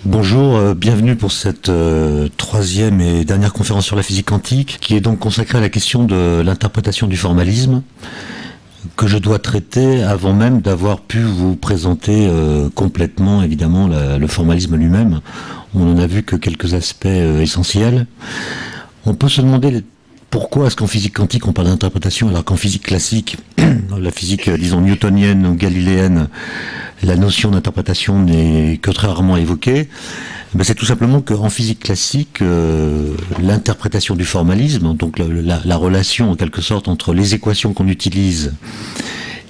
Bonjour, bienvenue pour cette troisième et dernière conférence sur la physique quantique, qui est donc consacrée à la question de l'interprétation du formalisme, que je dois traiter avant même d'avoir pu vous présenter complètement, évidemment, le formalisme lui-même. On n'en a vu que quelques aspects essentiels. On peut se demander pourquoi est-ce qu'en physique quantique on parle d'interprétation alors qu'en physique classique, la physique, disons, newtonienne ou galiléenne, la notion d'interprétation n'est que très rarement évoquée. C'est tout simplement qu'en physique classique, l'interprétation du formalisme, donc la relation en quelque sorte entre les équations qu'on utilise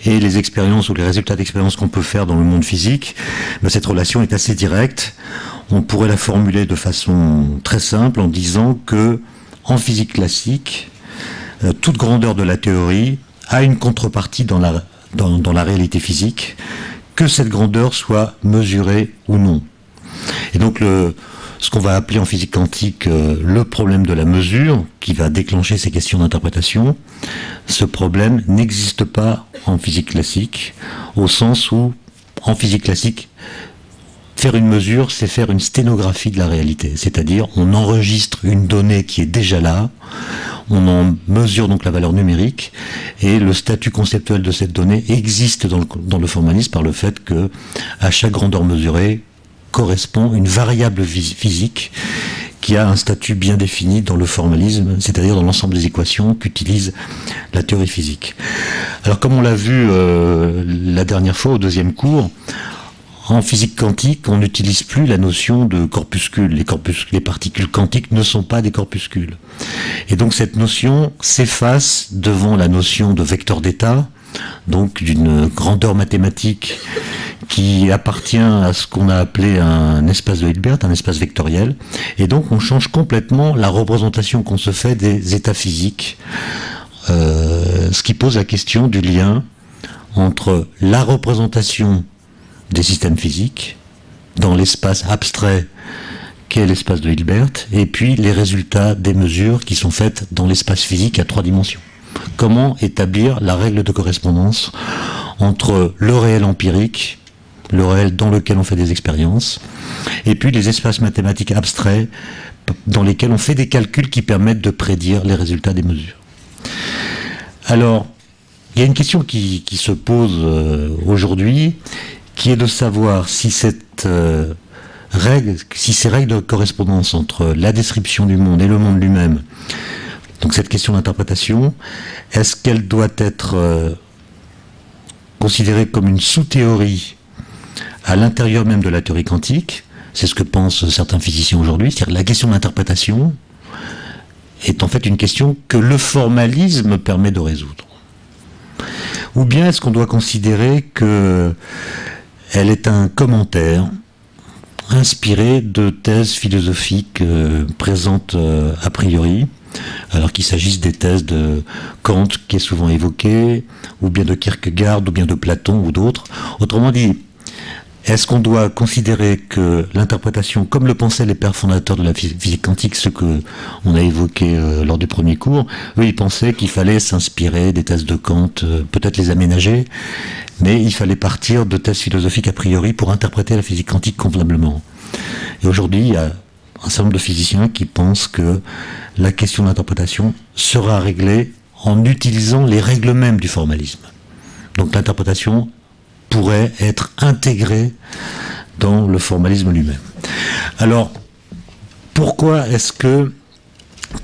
et les expériences ou les résultats d'expériences qu'on peut faire dans le monde physique, cette relation est assez directe. On pourrait la formuler de façon très simple en disant que en physique classique, toute grandeur de la théorie a une contrepartie dans la réalité physique, que cette grandeur soit mesurée ou non. Et donc ce qu'on va appeler en physique quantique le problème de la mesure, qui va déclencher ces questions d'interprétation, ce problème n'existe pas en physique classique, au sens où, en physique classique, faire une mesure, c'est faire une sténographie de la réalité. C'est-à-dire, on enregistre une donnée qui est déjà là, on en mesure donc la valeur numérique, et le statut conceptuel de cette donnée existe dans le formalisme par le fait que, à chaque grandeur mesurée, correspond une variable physique qui a un statut bien défini dans le formalisme, c'est-à-dire dans l'ensemble des équations qu'utilise la théorie physique. Alors, comme on l'a vu la dernière fois au deuxième cours, en physique quantique, on n'utilise plus la notion de corpuscule. Les particules quantiques ne sont pas des corpuscules. Et donc cette notion s'efface devant la notion de vecteur d'état, donc d'une grandeur mathématique qui appartient à ce qu'on a appelé un espace de Hilbert, un espace vectoriel. Et donc on change complètement la représentation qu'on se fait des états physiques, ce qui pose la question du lien entre la représentation des systèmes physiques dans l'espace abstrait qu'est l'espace de Hilbert, et puis les résultats des mesures qui sont faites dans l'espace physique à 3 dimensions. Comment établir la règle de correspondance entre le réel empirique, le réel dans lequel on fait des expériences, et puis les espaces mathématiques abstraits dans lesquels on fait des calculs qui permettent de prédire les résultats des mesures. Alors, il y a une question qui se pose aujourd'hui, qui est de savoir si ces règles de correspondance entre la description du monde et le monde lui-même, donc cette question d'interprétation, est-ce qu'elle doit être considérée comme une sous-théorie à l'intérieur même de la théorie quantique? C'est ce que pensent certains physiciens aujourd'hui, c'est-à-dire que la question d'interprétation est en fait une question que le formalisme permet de résoudre. Ou bien est-ce qu'on doit considérer que elle est un commentaire inspiré de thèses philosophiques présentes a priori, alors qu'il s'agisse des thèses de Kant qui est souvent évoquée, ou bien de Kierkegaard, ou bien de Platon, ou d'autres. Autrement dit, est-ce qu'on doit considérer que l'interprétation, comme le pensaient les pères fondateurs de la physique quantique, ce que on a évoqué lors du premier cours, eux ils pensaient qu'il fallait s'inspirer des thèses de Kant, peut-être les aménager, mais il fallait partir de thèses philosophiques a priori pour interpréter la physique quantique convenablement. Et aujourd'hui, il y a un certain nombre de physiciens qui pensent que la question d'interprétation sera réglée en utilisant les règles mêmes du formalisme. Donc l'interprétation pourrait être intégrée dans le formalisme lui-même. Alors, pourquoi est-ce que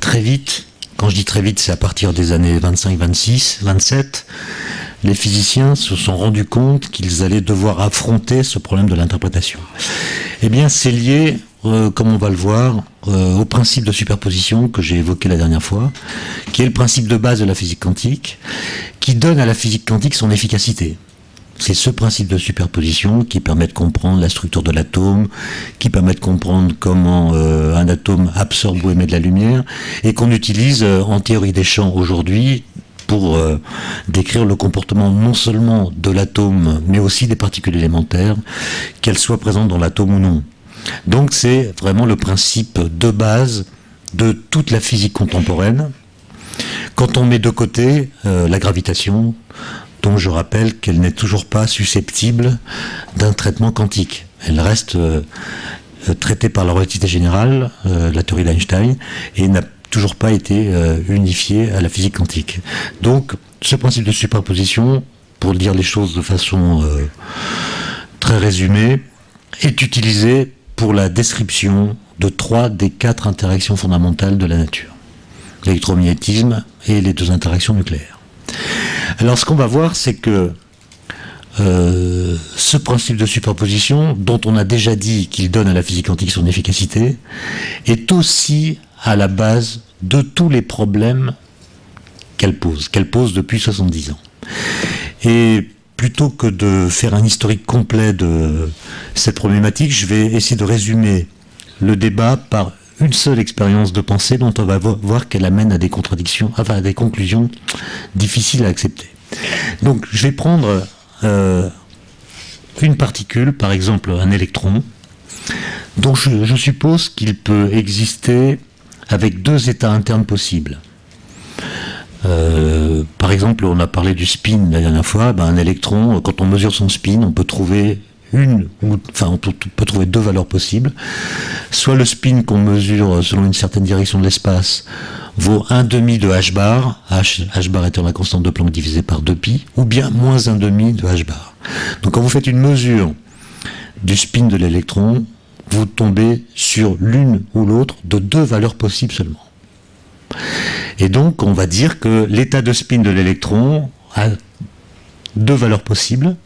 très vite, quand je dis très vite, c'est à partir des années 25, 26, 27, les physiciens se sont rendus compte qu'ils allaient devoir affronter ce problème de l'interprétation? Eh bien, c'est lié, comme on va le voir, au principe de superposition que j'ai évoqué la dernière fois, qui est le principe de base de la physique quantique, qui donne à la physique quantique son efficacité. C'est ce principe de superposition qui permet de comprendre la structure de l'atome, qui permet de comprendre comment un atome absorbe ou émet de la lumière, et qu'on utilise en théorie des champs aujourd'hui pour décrire le comportement non seulement de l'atome, mais aussi des particules élémentaires, qu'elles soient présentes dans l'atome ou non. Donc c'est vraiment le principe de base de toute la physique contemporaine. Quand on met de côté la gravitation, dont je rappelle qu'elle n'est toujours pas susceptible d'un traitement quantique. Elle reste traité par la relativité générale, la théorie d'Einstein, et n'a toujours pas été unifié à la physique quantique. Donc, ce principe de superposition, pour dire les choses de façon très résumée, est utilisé pour la description de 3 des 4 interactions fondamentales de la nature. L'électromagnétisme et les 2 interactions nucléaires. Alors ce qu'on va voir, c'est que ce principe de superposition, dont on a déjà dit qu'il donne à la physique quantique son efficacité, est aussi à la base de tous les problèmes qu'elle pose depuis 70 ans. Et plutôt que de faire un historique complet de cette problématique, je vais essayer de résumer le débat par une seule expérience de pensée dont on va voir qu'elle amène à des contradictions, enfin à des conclusions difficiles à accepter. Donc je vais prendre une particule, par exemple un électron, dont je suppose qu'il peut exister avec 2 états internes possibles. Par exemple, on a parlé du spin la dernière fois. Un électron, quand on mesure son spin, on peut trouver on peut trouver 2 valeurs possibles. Soit le spin qu'on mesure selon une certaine direction de l'espace vaut 1/2 de h bar, h bar étant la constante de Planck divisée par 2pi, ou bien moins 1/2 de h bar. Donc quand vous faites une mesure du spin de l'électron, vous tombez sur l'une ou l'autre de 2 valeurs possibles seulement. Et donc on va dire que l'état de spin de l'électron a 2 valeurs possibles.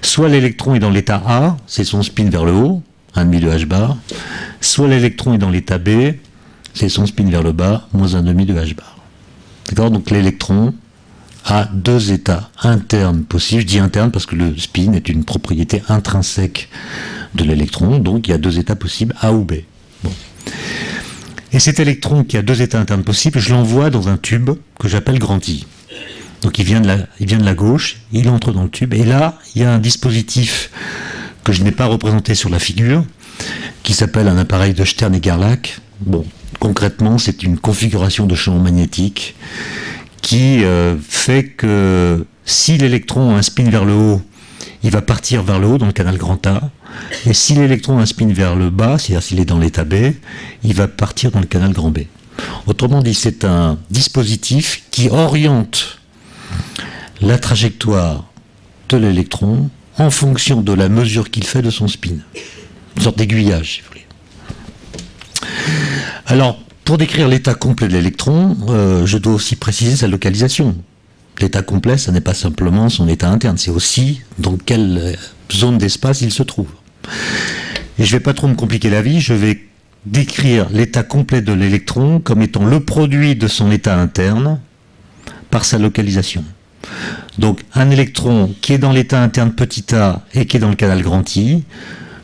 Soit l'électron est dans l'état A, c'est son spin vers le haut, 1/2 de h bar, soit l'électron est dans l'état B, c'est son spin vers le bas, moins 1/2 de h bar. D'accord? Donc l'électron a 2 états internes possibles. Je dis interne parce que le spin est une propriété intrinsèque de l'électron, donc il y a 2 états possibles, A ou B. Bon. Et cet électron qui a 2 états internes possibles, je l'envoie dans un tube que j'appelle grand I. Donc il vient de la gauche, il entre dans le tube, et là, il y a un dispositif que je n'ai pas représenté sur la figure, qui s'appelle un appareil de Stern et Gerlach. Bon, concrètement, c'est une configuration de champ magnétique qui fait que si l'électron a un spin vers le haut, il va partir vers le haut dans le canal grand A, et si l'électron a un spin vers le bas, c'est-à-dire s'il est dans l'état B, il va partir dans le canal grand B. Autrement dit, c'est un dispositif qui oriente la trajectoire de l'électron en fonction de la mesure qu'il fait de son spin. Une sorte d'aiguillage, si vous voulez. Alors, pour décrire l'état complet de l'électron, je dois aussi préciser sa localisation. L'état complet, ce n'est pas simplement son état interne, c'est aussi dans quelle zone d'espace il se trouve. Et je ne vais pas trop me compliquer la vie, je vais décrire l'état complet de l'électron comme étant le produit de son état interne par sa localisation. Donc un électron qui est dans l'état interne petit a et qui est dans le canal grand I,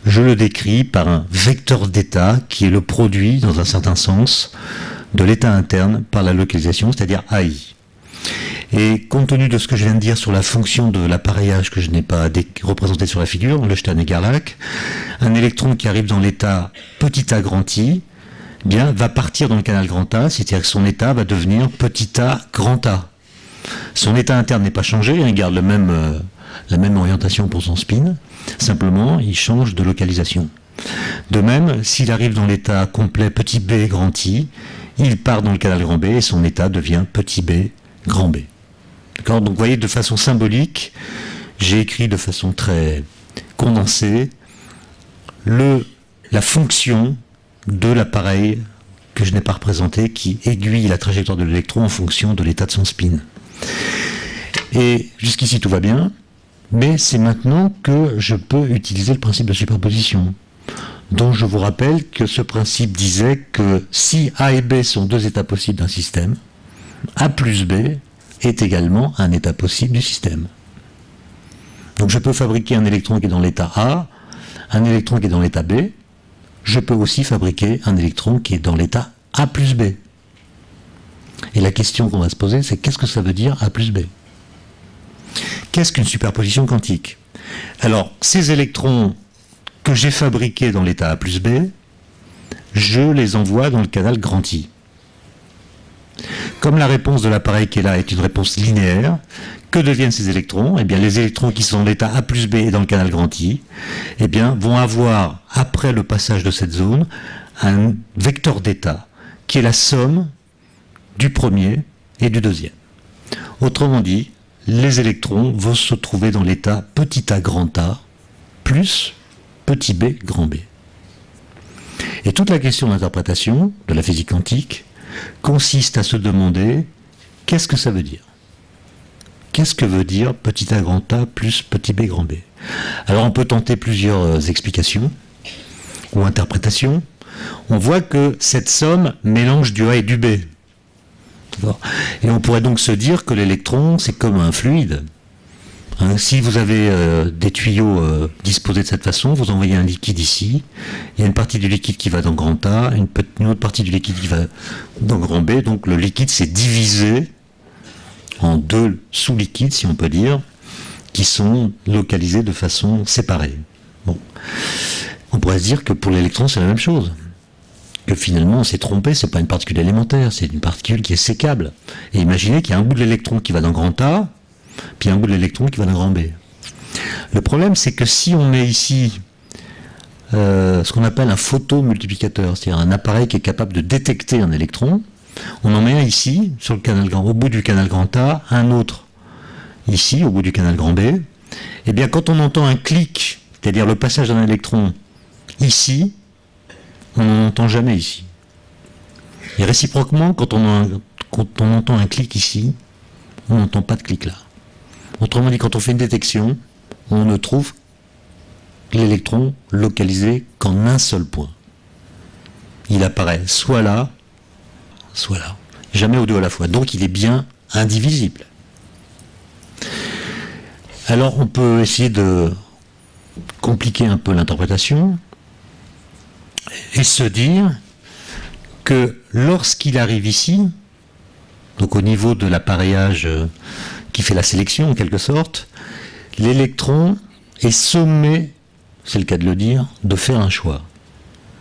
je le décris par un vecteur d'état qui est le produit, dans un certain sens, de l'état interne par la localisation, c'est-à-dire AI. Et compte tenu de ce que je viens de dire sur la fonction de l'appareillage que je n'ai pas représenté sur la figure, le Stern et Gerlach, un électron qui arrive dans l'état petit a grand I, bien, va partir dans le canal grand A, c'est-à-dire que son état va devenir petit a grand A. Son état interne n'est pas changé, il garde la même orientation pour son spin, simplement il change de localisation. De même, s'il arrive dans l'état complet petit b grand I, il part dans le canal grand B et son état devient petit b grand B. D'accord ? Donc vous voyez, de façon symbolique, j'ai écrit de façon très condensée la fonction de l'appareil que je n'ai pas représenté qui aiguille la trajectoire de l'électron en fonction de l'état de son spin. Et jusqu'ici tout va bien, mais c'est maintenant que je peux utiliser le principe de superposition, dont je vous rappelle que ce principe disait que si A et B sont 2 états possibles d'un système, A plus B est également un état possible du système. Donc je peux fabriquer un électron qui est dans l'état A, un électron qui est dans l'état B, je peux aussi fabriquer un électron qui est dans l'état A plus B. Et la question qu'on va se poser, c'est qu'est-ce que ça veut dire A plus B? Qu'est-ce qu'une superposition quantique? Alors, ces électrons que j'ai fabriqués dans l'état A plus B, je les envoie dans le canal grand I. Comme la réponse de l'appareil qui est là est une réponse linéaire, que deviennent ces électrons? Eh bien, les électrons qui sont dans l'état A plus B et dans le canal grand I, eh bien, vont avoir, après le passage de cette zone, un vecteur d'état qui est la somme du premier et du deuxième. Autrement dit, les électrons vont se trouver dans l'état petit a grand A plus petit b grand B. Et toute la question d'interprétation de la physique quantique consiste à se demander qu'est-ce que ça veut dire? Qu'est-ce que veut dire petit a grand A plus petit b grand B? Alors on peut tenter plusieurs explications ou interprétations. On voit que cette somme mélange du A et du B. Et on pourrait donc se dire que l'électron, c'est comme un fluide. Hein, si vous avez des tuyaux disposés de cette façon, vous envoyez un liquide ici, il y a une partie du liquide qui va dans grand A, une autre partie du liquide qui va dans grand B, donc le liquide s'est divisé en deux sous-liquides, si on peut dire, qui sont localisés de façon séparée. Bon. On pourrait se dire que pour l'électron, c'est la même chose. Que finalement, on s'est trompé, c'est pas une particule élémentaire, c'est une particule qui est sécable. Et imaginez qu'il y a un bout de l'électron qui va dans grand A, puis un bout de l'électron qui va dans grand B. Le problème, c'est que si on met ici ce qu'on appelle un photomultiplicateur, c'est-à-dire un appareil qui est capable de détecter un électron, on en met un ici, sur le canal grand, au bout du canal grand A, un autre ici, au bout du canal grand B, et bien quand on entend un clic, c'est-à-dire le passage d'un électron ici, on n'en entend jamais ici. Et réciproquement, quand on entend un clic ici, on n'entend pas de clic là. Autrement dit, quand on fait une détection, on ne trouve l'électron localisé qu'en un seul point. Il apparaît soit là, jamais aux deux à la fois. Donc il est bien indivisible. Alors on peut essayer de compliquer un peu l'interprétation et se dire que lorsqu'il arrive ici, donc au niveau de l'appareillage qui fait la sélection en quelque sorte, l'électron est sommé, c'est le cas de le dire, de faire un choix.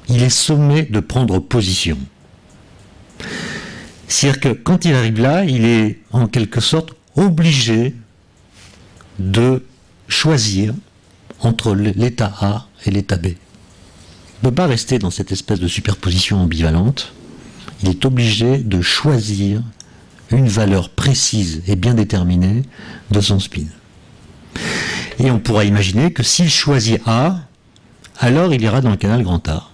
Il est sommé de prendre position. C'est-à-dire que quand il arrive là, il est en quelque sorte obligé de choisir entre l'état A et l'état B. Il ne peut pas rester dans cette espèce de superposition ambivalente. Il est obligé de choisir une valeur précise et bien déterminée de son spin. Et on pourra imaginer que s'il choisit A, alors il ira dans le canal grand A.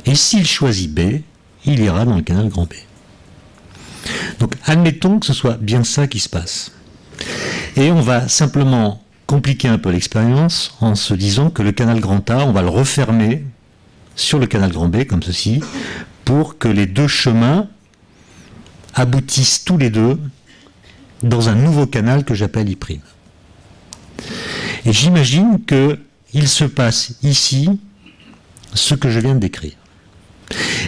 Et s'il choisit B, il ira dans le canal grand B. Donc admettons que ce soit bien ça qui se passe. Et on va simplement compliquer un peu l'expérience en se disant que le canal grand A, on va le refermer sur le canal grand B, comme ceci, pour que les deux chemins aboutissent tous les deux dans un nouveau canal que j'appelle I'. Et j'imagine qu'il se passe ici ce que je viens de décrire.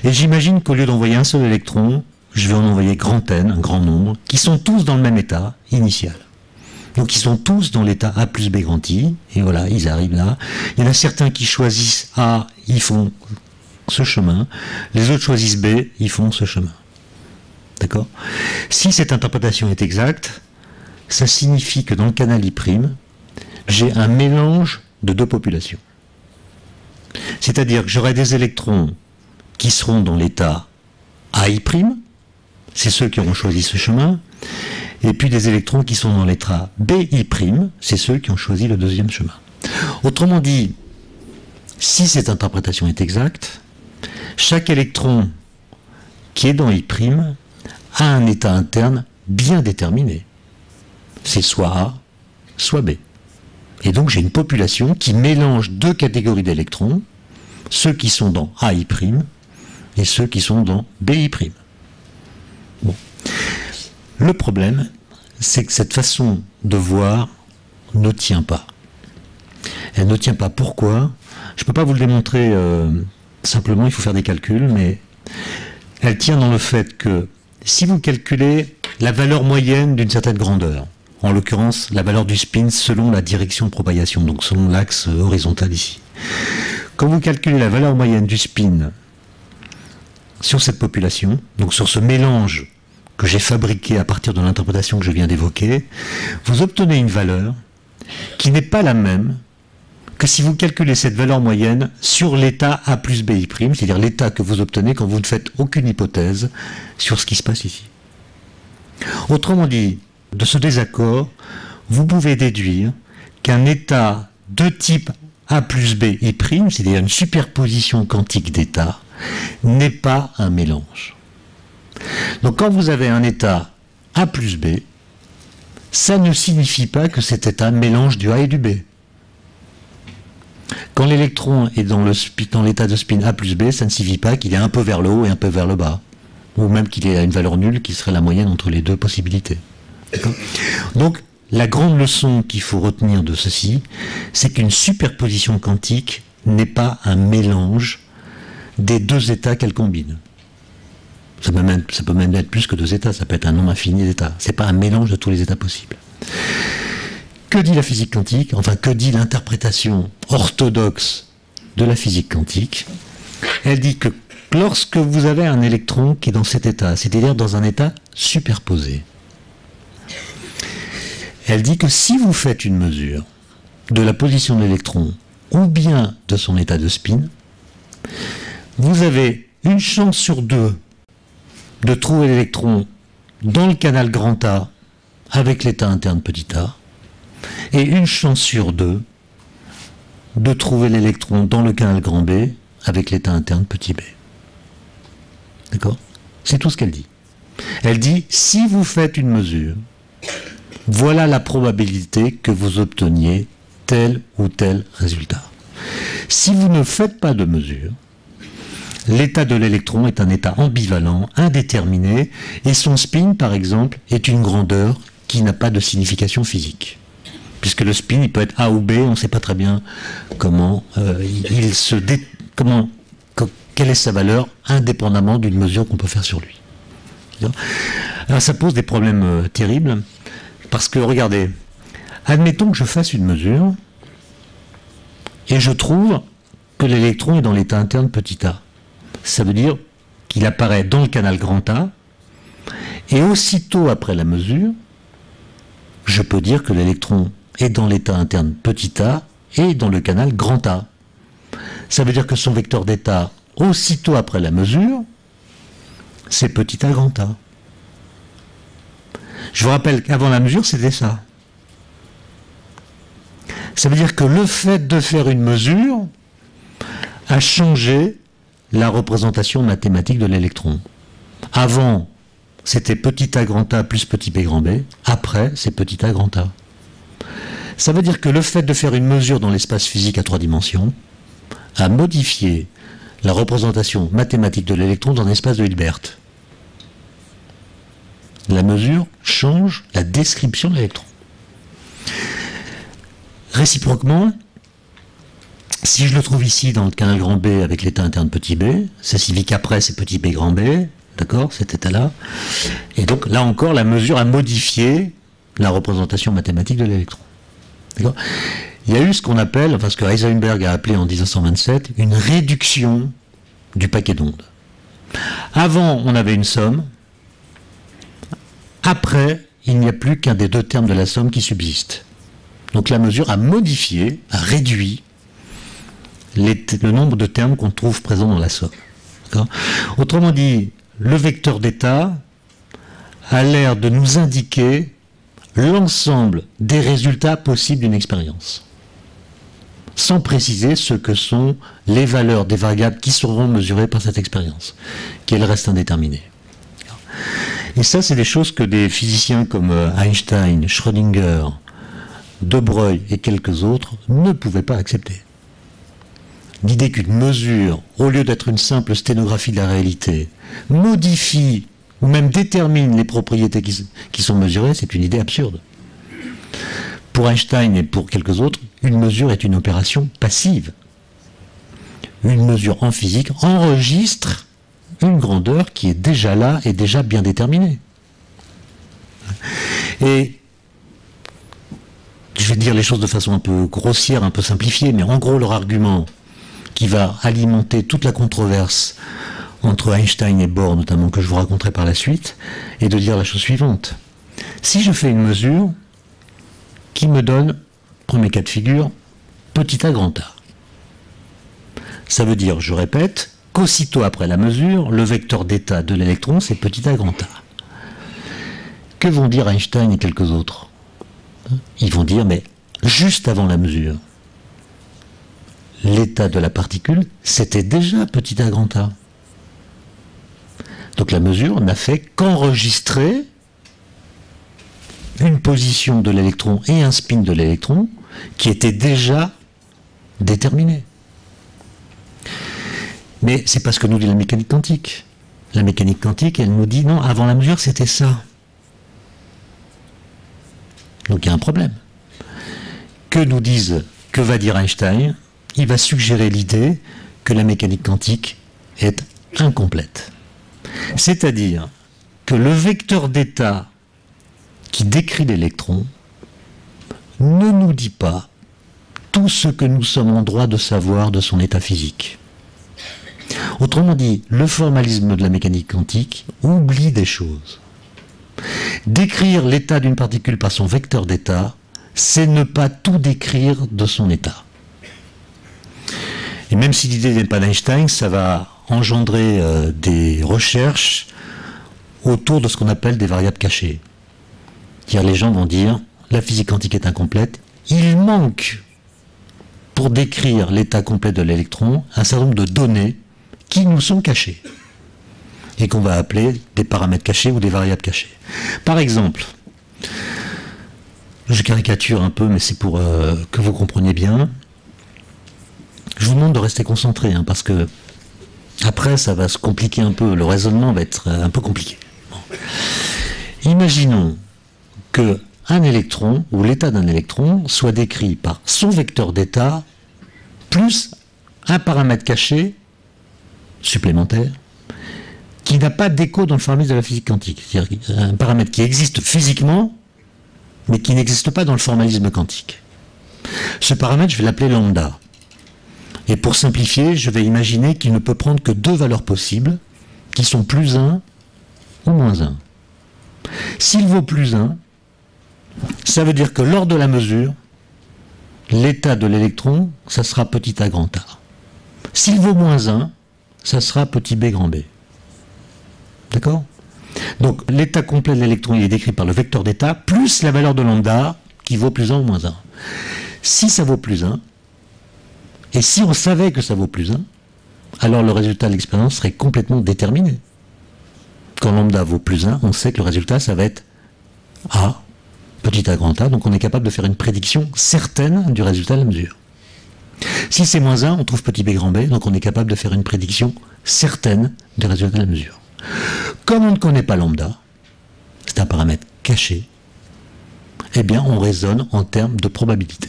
Et j'imagine qu'au lieu d'envoyer un seul électron, je vais en envoyer grand N, un grand nombre, qui sont tous dans le même état initial. Donc ils sont tous dans l'état A plus B grand I, et voilà, ils arrivent là. Il y en a certains qui choisissent A, ils font ce chemin. Les autres choisissent B, ils font ce chemin. D'accord? Si cette interprétation est exacte, ça signifie que dans le canal I', j'ai un mélange de deux populations. C'est-à-dire que j'aurai des électrons qui seront dans l'état AI', c'est ceux qui auront choisi ce chemin, et puis des électrons qui sont dans l'état BI', c'est ceux qui ont choisi le deuxième chemin. Autrement dit, si cette interprétation est exacte, chaque électron qui est dans I' a un état interne bien déterminé. C'est soit A, soit B. Et donc j'ai une population qui mélange deux catégories d'électrons, ceux qui sont dans AI' et ceux qui sont dans BI'. Bon. Le problème, c'est que cette façon de voir ne tient pas. Elle ne tient pas. Pourquoi? Je ne peux pas vous le démontrer simplement, il faut faire des calculs, mais elle tient dans le fait que si vous calculez la valeur moyenne d'une certaine grandeur, en l'occurrence la valeur du spin selon la direction de propagation, donc selon l'axe horizontal ici, quand vous calculez la valeur moyenne du spin sur cette population, donc sur ce mélange que j'ai fabriqué à partir de l'interprétation que je viens d'évoquer, vous obtenez une valeur qui n'est pas la même que si vous calculez cette valeur moyenne sur l'état A plus BI', c'est-à-dire l'état que vous obtenez quand vous ne faites aucune hypothèse sur ce qui se passe ici. Autrement dit, de ce désaccord, vous pouvez déduire qu'un état de type A plus BI', c'est-à-dire une superposition quantique d'états, n'est pas un mélange. Donc quand vous avez un état A plus B, ça ne signifie pas que cet état mélange du A et du B. Quand l'électron est dans l'état de spin A plus B, ça ne signifie pas qu'il est un peu vers le haut et un peu vers le bas, ou même qu'il est à une valeur nulle qui serait la moyenne entre les deux possibilités. Donc la grande leçon qu'il faut retenir de ceci, c'est qu'une superposition quantique n'est pas un mélange des deux états qu'elle combine. Ça peut même être plus que deux états, ça peut être un nombre infini d'états. Ce n'est pas un mélange de tous les états possibles. Que dit la physique quantique? Enfin, que dit l'interprétation orthodoxe de la physique quantique? Elle dit que lorsque vous avez un électron qui est dans cet état, c'est-à-dire dans un état superposé, elle dit que si vous faites une mesure de la position de l'électron ou bien de son état de spin, vous avez une chance sur deux de trouver l'électron dans le canal grand A avec l'état interne petit a, et une chance sur deux de trouver l'électron dans le canal grand B avec l'état interne petit b. D'accord? C'est tout ce qu'elle dit. Elle dit, si vous faites une mesure, voilà la probabilité que vous obteniez tel ou tel résultat. Si vous ne faites pas de mesure, l'état de l'électron est un état ambivalent, indéterminé, et son spin, par exemple, est une grandeur qui n'a pas de signification physique. Puisque le spin, il peut être A ou B, on ne sait pas très bien comment quelle est sa valeur, indépendamment d'une mesure qu'on peut faire sur lui. Alors ça pose des problèmes terribles, parce que, regardez, admettons que je fasse une mesure, et je trouve que l'électron est dans l'état interne petit a. Ça veut dire qu'il apparaît dans le canal grand A, et aussitôt après la mesure, je peux dire que l'électron est dans l'état interne petit a et dans le canal grand A. Ça veut dire que son vecteur d'état, aussitôt après la mesure, c'est petit a grand A. Je vous rappelle qu'avant la mesure, c'était ça. Ça veut dire que le fait de faire une mesure a changé la représentation mathématique de l'électron. Avant, c'était petit a grand A plus petit b grand B. Après, c'est petit a grand A. Ça veut dire que le fait de faire une mesure dans l'espace physique à 3 dimensions a modifié la représentation mathématique de l'électron dans l'espace de Hilbert. La mesure change la description de l'électron. Réciproquement, si je le trouve ici dans le canal grand B avec l'état interne petit b, ça signifie qu'après c'est petit b grand b, d'accord, cet état-là. Et donc là encore, la mesure a modifié la représentation mathématique de l'électron. D'accord ? Il y a eu ce qu'on appelle, enfin ce que Heisenberg a appelé en 1927, une réduction du paquet d'ondes. Avant, on avait une somme. Après, il n'y a plus qu'un des deux termes de la somme qui subsiste. Donc la mesure a modifié, a réduit le nombre de termes qu'on trouve présents dans la somme. Autrement dit, le vecteur d'état a l'air de nous indiquer l'ensemble des résultats possibles d'une expérience, sans préciser ce que sont les valeurs des variables qui seront mesurées par cette expérience, qu'elles restent indéterminées. Et ça, c'est des choses que des physiciens comme Einstein, Schrödinger, De Broglie et quelques autres ne pouvaient pas accepter. L'idée qu'une mesure, au lieu d'être une simple sténographie de la réalité, modifie ou même détermine les propriétés qui sont mesurées, c'est une idée absurde. Pour Einstein et pour quelques autres, une mesure est une opération passive. Une mesure en physique enregistre une grandeur qui est déjà là et déjà bien déterminée. Et je vais dire les choses de façon un peu grossière, un peu simplifiée, mais en gros leur argument qui va alimenter toute la controverse entre Einstein et Bohr, notamment, que je vous raconterai par la suite, est de dire la chose suivante. Si je fais une mesure qui me donne, premier cas de figure, petit a grand A, ça veut dire, je répète, qu'aussitôt après la mesure, le vecteur d'état de l'électron, c'est petit a grand A. Que vont dire Einstein et quelques autres? Ils vont dire, mais juste avant la mesure, l'état de la particule, c'était déjà petit a grand A. Donc la mesure n'a fait qu'enregistrer une position de l'électron et un spin de l'électron qui étaient déjà déterminés. Mais c'est pas ce que nous dit la mécanique quantique. La mécanique quantique, elle nous dit non, avant la mesure, c'était ça. Donc il y a un problème. Que va dire Einstein? Il va suggérer l'idée que la mécanique quantique est incomplète. C'est-à-dire que le vecteur d'état qui décrit l'électron ne nous dit pas tout ce que nous sommes en droit de savoir de son état physique. Autrement dit, le formalisme de la mécanique quantique oublie des choses. Décrire l'état d'une particule par son vecteur d'état, c'est ne pas tout décrire de son état. Et même si l'idée n'est pas d'Einstein, ça va engendrer des recherches autour de ce qu'on appelle des variables cachées. C'est-à-dire, les gens vont dire, la physique quantique est incomplète, il manque, pour décrire l'état complet de l'électron, un certain nombre de données qui nous sont cachées, et qu'on va appeler des paramètres cachés ou des variables cachées. Par exemple, je caricature un peu, mais c'est pour que vous compreniez bien, je vous demande de rester concentré, hein, parce que après ça va se compliquer un peu, le raisonnement va être un peu compliqué. Bon. Imaginons que un électron, ou l'état d'un électron, soit décrit par son vecteur d'état, plus un paramètre caché supplémentaire, qui n'a pas d'écho dans le formalisme de la physique quantique. C'est-à-dire un paramètre qui existe physiquement, mais qui n'existe pas dans le formalisme quantique. Ce paramètre, je vais l'appeler lambda. Et pour simplifier, je vais imaginer qu'il ne peut prendre que deux valeurs possibles, qui sont plus 1 ou moins 1. S'il vaut plus 1, ça veut dire que lors de la mesure, l'état de l'électron, ça sera petit a grand A. S'il vaut moins 1, ça sera petit b grand B. D'accord? Donc l'état complet de l'électron, il est décrit par le vecteur d'état, plus la valeur de lambda, qui vaut plus 1 ou moins 1. Si ça vaut plus 1, et si on savait que ça vaut plus 1, alors le résultat de l'expérience serait complètement déterminé. Quand lambda vaut plus 1, on sait que le résultat, ça va être A, petit a grand A, donc on est capable de faire une prédiction certaine du résultat de la mesure. Si c'est moins 1, on trouve petit b grand B, donc on est capable de faire une prédiction certaine du résultat de la mesure. Comme on ne connaît pas lambda, c'est un paramètre caché, eh bien on raisonne en termes de probabilité.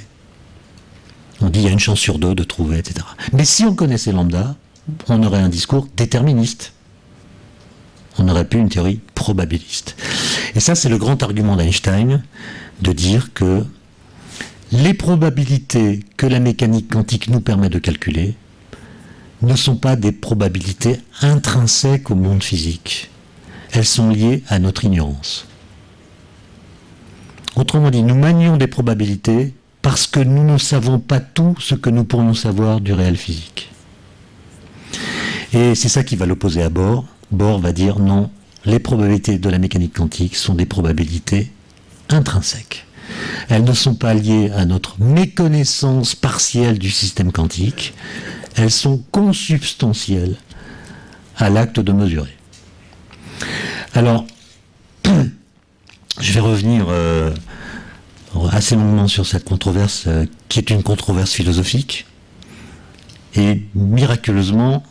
On dit il y a une chance sur deux de trouver, etc. Mais si on connaissait lambda, on aurait un discours déterministe. On aurait pu une théorie probabiliste. Et ça, c'est le grand argument d'Einstein, de dire que les probabilités que la mécanique quantique nous permet de calculer ne sont pas des probabilités intrinsèques au monde physique. Elles sont liées à notre ignorance. Autrement dit, nous manions des probabilités parce que nous ne savons pas tout ce que nous pourrions savoir du réel physique. Et c'est ça qui va l'opposer à Bohr. Bohr va dire non, les probabilités de la mécanique quantique sont des probabilités intrinsèques. Elles ne sont pas liées à notre méconnaissance partielle du système quantique, elles sont consubstantielles à l'acte de mesurer. Alors, je vais revenir assez longuement sur cette controverse qui est une controverse philosophique, et miraculeusement,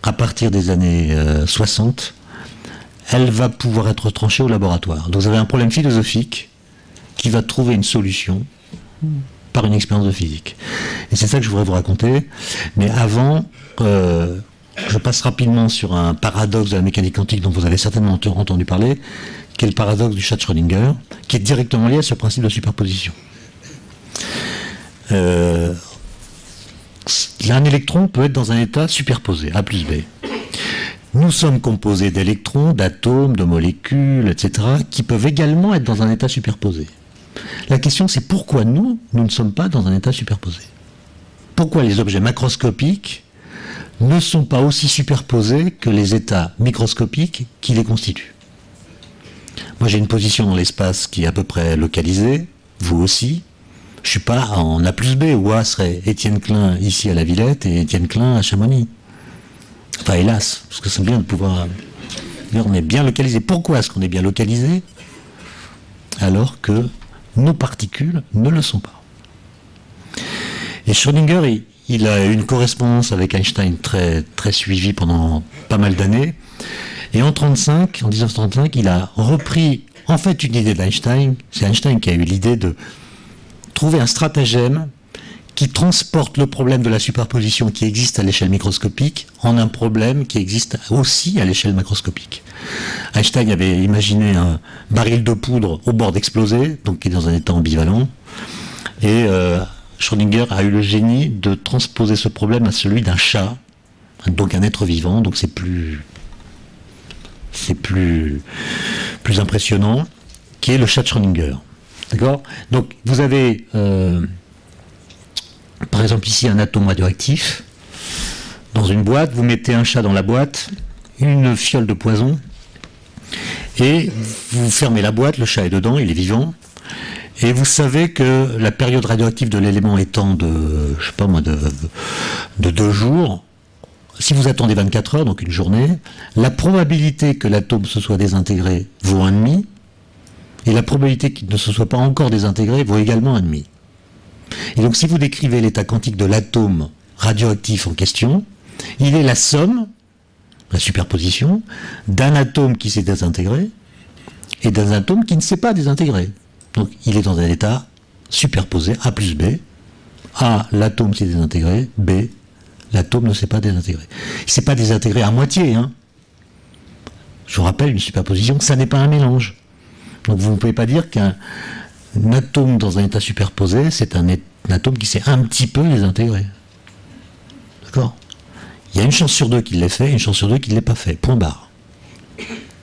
à partir des années 60, elle va pouvoir être tranchée au laboratoire. Donc vous avez un problème philosophique qui va trouver une solution par une expérience de physique. Et c'est ça que je voudrais vous raconter. Mais avant, je passe rapidement sur un paradoxe de la mécanique quantique dont vous avez certainement entendu parler, qui est le paradoxe du chat de Schrödinger, qui est directement lié à ce principe de superposition. Un électron peut être dans un état superposé, A plus B. Nous sommes composés d'électrons, d'atomes, de molécules, etc., qui peuvent également être dans un état superposé. La question, c'est pourquoi nous ne sommes pas dans un état superposé? Pourquoi les objets macroscopiques ne sont pas aussi superposés que les états microscopiques qui les constituent? Moi, j'ai une position dans l'espace qui est à peu près localisée, vous aussi. Je ne suis pas en A plus B, où A serait Étienne Klein ici à la Villette et Étienne Klein à Chamonix. Enfin, hélas, parce que c'est bien de pouvoir dire on est bien localisé. Pourquoi est-ce qu'on est bien localisé alors que nos particules ne le sont pas? Et Schrödinger, il a une correspondance avec Einstein très, très suivie pendant pas mal d'années. Et en 1935, il a repris en fait une idée d'Einstein. C'est Einstein qui a eu l'idée de trouver un stratagème qui transporte le problème de la superposition qui existe à l'échelle microscopique en un problème qui existe aussi à l'échelle macroscopique. Einstein avait imaginé un baril de poudre au bord d'exploser, donc qui est dans un état ambivalent, et Schrödinger a eu le génie de transposer ce problème à celui d'un chat, donc un être vivant, donc c'est plus impressionnant, qui est le chat de Schrödinger. D'accord? Donc vous avez par exemple ici un atome radioactif dans une boîte, vous mettez un chat dans la boîte, une fiole de poison, et vous fermez la boîte, le chat est dedans, il est vivant, et vous savez que la période radioactive de l'élément étant de, je sais pas moi, de 2 jours, si vous attendez 24 heures, donc une journée, la probabilité que l'atome se soit désintégré vaut 1,5, et la probabilité qu'il ne se soit pas encore désintégré vaut également 1,5. Et donc si vous décrivez l'état quantique de l'atome radioactif en question, il est la somme, la superposition, d'un atome qui s'est désintégré et d'un atome qui ne s'est pas désintégré. Donc il est dans un état superposé, A plus B. A, l'atome s'est désintégré, B, l'atome ne s'est pas désintégré. Il ne s'est pas désintégré à moitié, hein. Je vous rappelle, une superposition, ça n'est pas un mélange. Donc vous ne pouvez pas dire qu'un atome dans un état superposé, c'est un atome qui s'est un petit peu désintégré. D'accord? Il y a une chance sur 2 qu'il l'ait fait, une chance sur 2 qu'il ne l'ait pas fait. Point barre.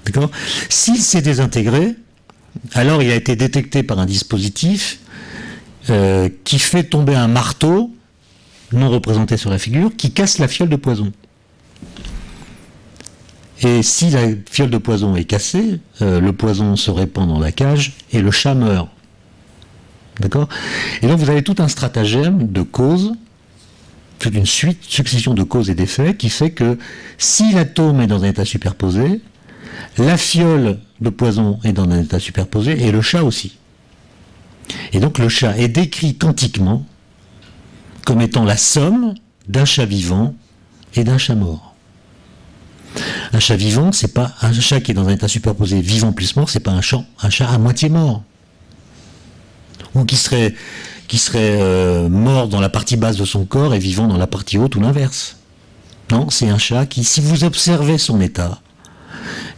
D'accord? S'il s'est désintégré, alors il a été détecté par un dispositif qui fait tomber un marteau, non représenté sur la figure, qui casse la fiole de poison. Et si la fiole de poison est cassée, le poison se répand dans la cage et le chat meurt. D'accord? Et donc vous avez tout un stratagème de causes, toute une succession de causes et d'effets qui fait que si l'atome est dans un état superposé, la fiole de poison est dans un état superposé et le chat aussi. Et donc le chat est décrit quantiquement comme étant la somme d'un chat vivant et d'un chat mort. Un chat vivant, c'est pas un chat qui est dans un état superposé vivant plus mort, c'est pas un chat à moitié mort. Ou qui serait mort dans la partie basse de son corps et vivant dans la partie haute ou l'inverse. Non, c'est un chat qui, si vous observez son état,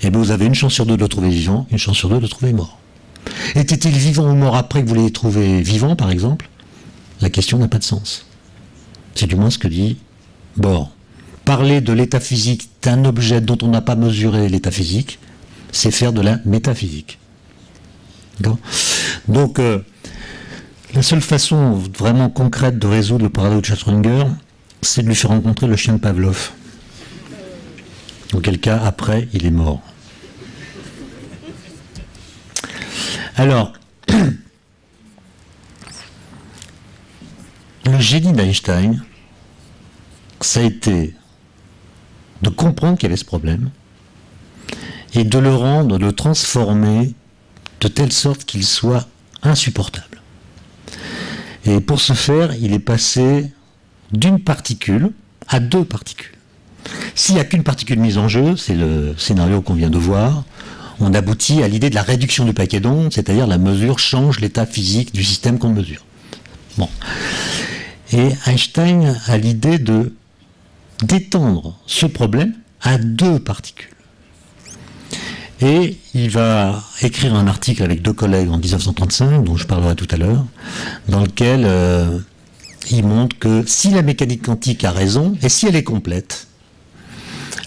eh bien vous avez une chance sur 2 de le trouver vivant, une chance sur 2 de le trouver mort. Était-il vivant ou mort après que vous l'ayez trouvé vivant, par exemple? La question n'a pas de sens. C'est du moins ce que dit Bohr. Parler de l'état physique d'un objet dont on n'a pas mesuré l'état physique, c'est faire de la métaphysique. Donc, la seule façon vraiment concrète de résoudre le paradoxe de Schrödinger, c'est de lui faire rencontrer le chien de Pavlov. Auquel cas, après, il est mort. Alors, le génie d'Einstein, ça a été de comprendre qu'il y avait ce problème et de le transformer de telle sorte qu'il soit insupportable. Et pour ce faire, il est passé d'une particule à 2 particules. S'il n'y a qu'une particule mise en jeu, c'est le scénario qu'on vient de voir, on aboutit à l'idée de la réduction du paquet d'ondes, c'est-à-dire la mesure change l'état physique du système qu'on mesure. Bon. Et Einstein a l'idée d'étendre ce problème à 2 particules. Et il va écrire un article avec 2 collègues en 1935, dont je parlerai tout à l'heure, dans lequel il montre que si la mécanique quantique a raison, et si elle est complète,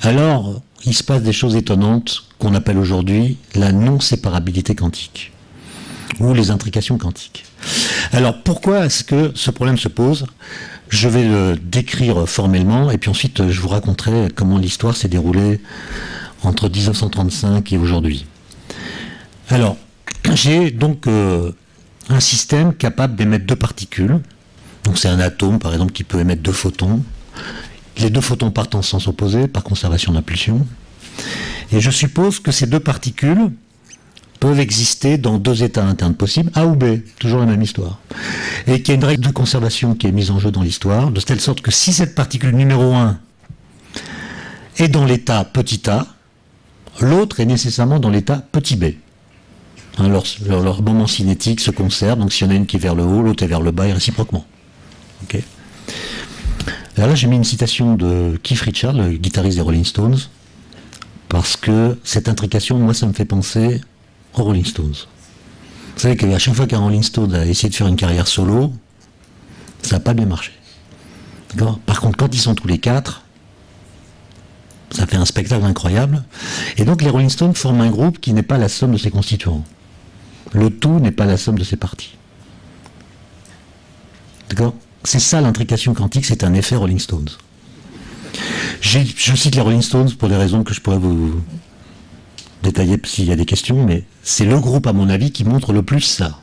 alors il se passe des choses étonnantes qu'on appelle aujourd'hui la non-séparabilité quantique, ou les intrications quantiques. Alors pourquoi est-ce que ce problème se pose? Je vais le décrire formellement, et puis ensuite je vous raconterai comment l'histoire s'est déroulée entre 1935 et aujourd'hui. Alors, j'ai donc un système capable d'émettre deux particules. Donc c'est un atome, par exemple, qui peut émettre deux photons. Les deux photons partent en sens opposé par conservation d'impulsion. Et je suppose que ces deux particules peuvent exister dans deux états internes possibles, A ou B, toujours la même histoire. Et qu'il y a une règle de conservation qui est mise en jeu dans l'histoire, de telle sorte que si cette particule numéro 1 est dans l'état petit a, l'autre est nécessairement dans l'état petit b. Hein, leur moment cinétique se conserve, donc s'il y en a une qui est vers le haut, l'autre est vers le bas, et réciproquement. Okay. Alors là, j'ai mis une citation de Keith Richards, le guitariste des Rolling Stones, parce que cette intrication, moi, ça me fait penser aux Rolling Stones. Vous savez qu'à chaque fois qu'un Rolling Stone a essayé de faire une carrière solo, ça n'a pas bien marché. Par contre, quand ils sont tous les quatre, ça fait un spectacle incroyable. Et donc les Rolling Stones forment un groupe qui n'est pas la somme de ses constituants. Le tout n'est pas la somme de ses parties. D'accord? C'est ça l'intrication quantique, c'est un effet Rolling Stones. Je cite les Rolling Stones pour des raisons que je pourrais vous détailler s'il y a des questions, mais c'est le groupe, à mon avis, qui montre le plus ça.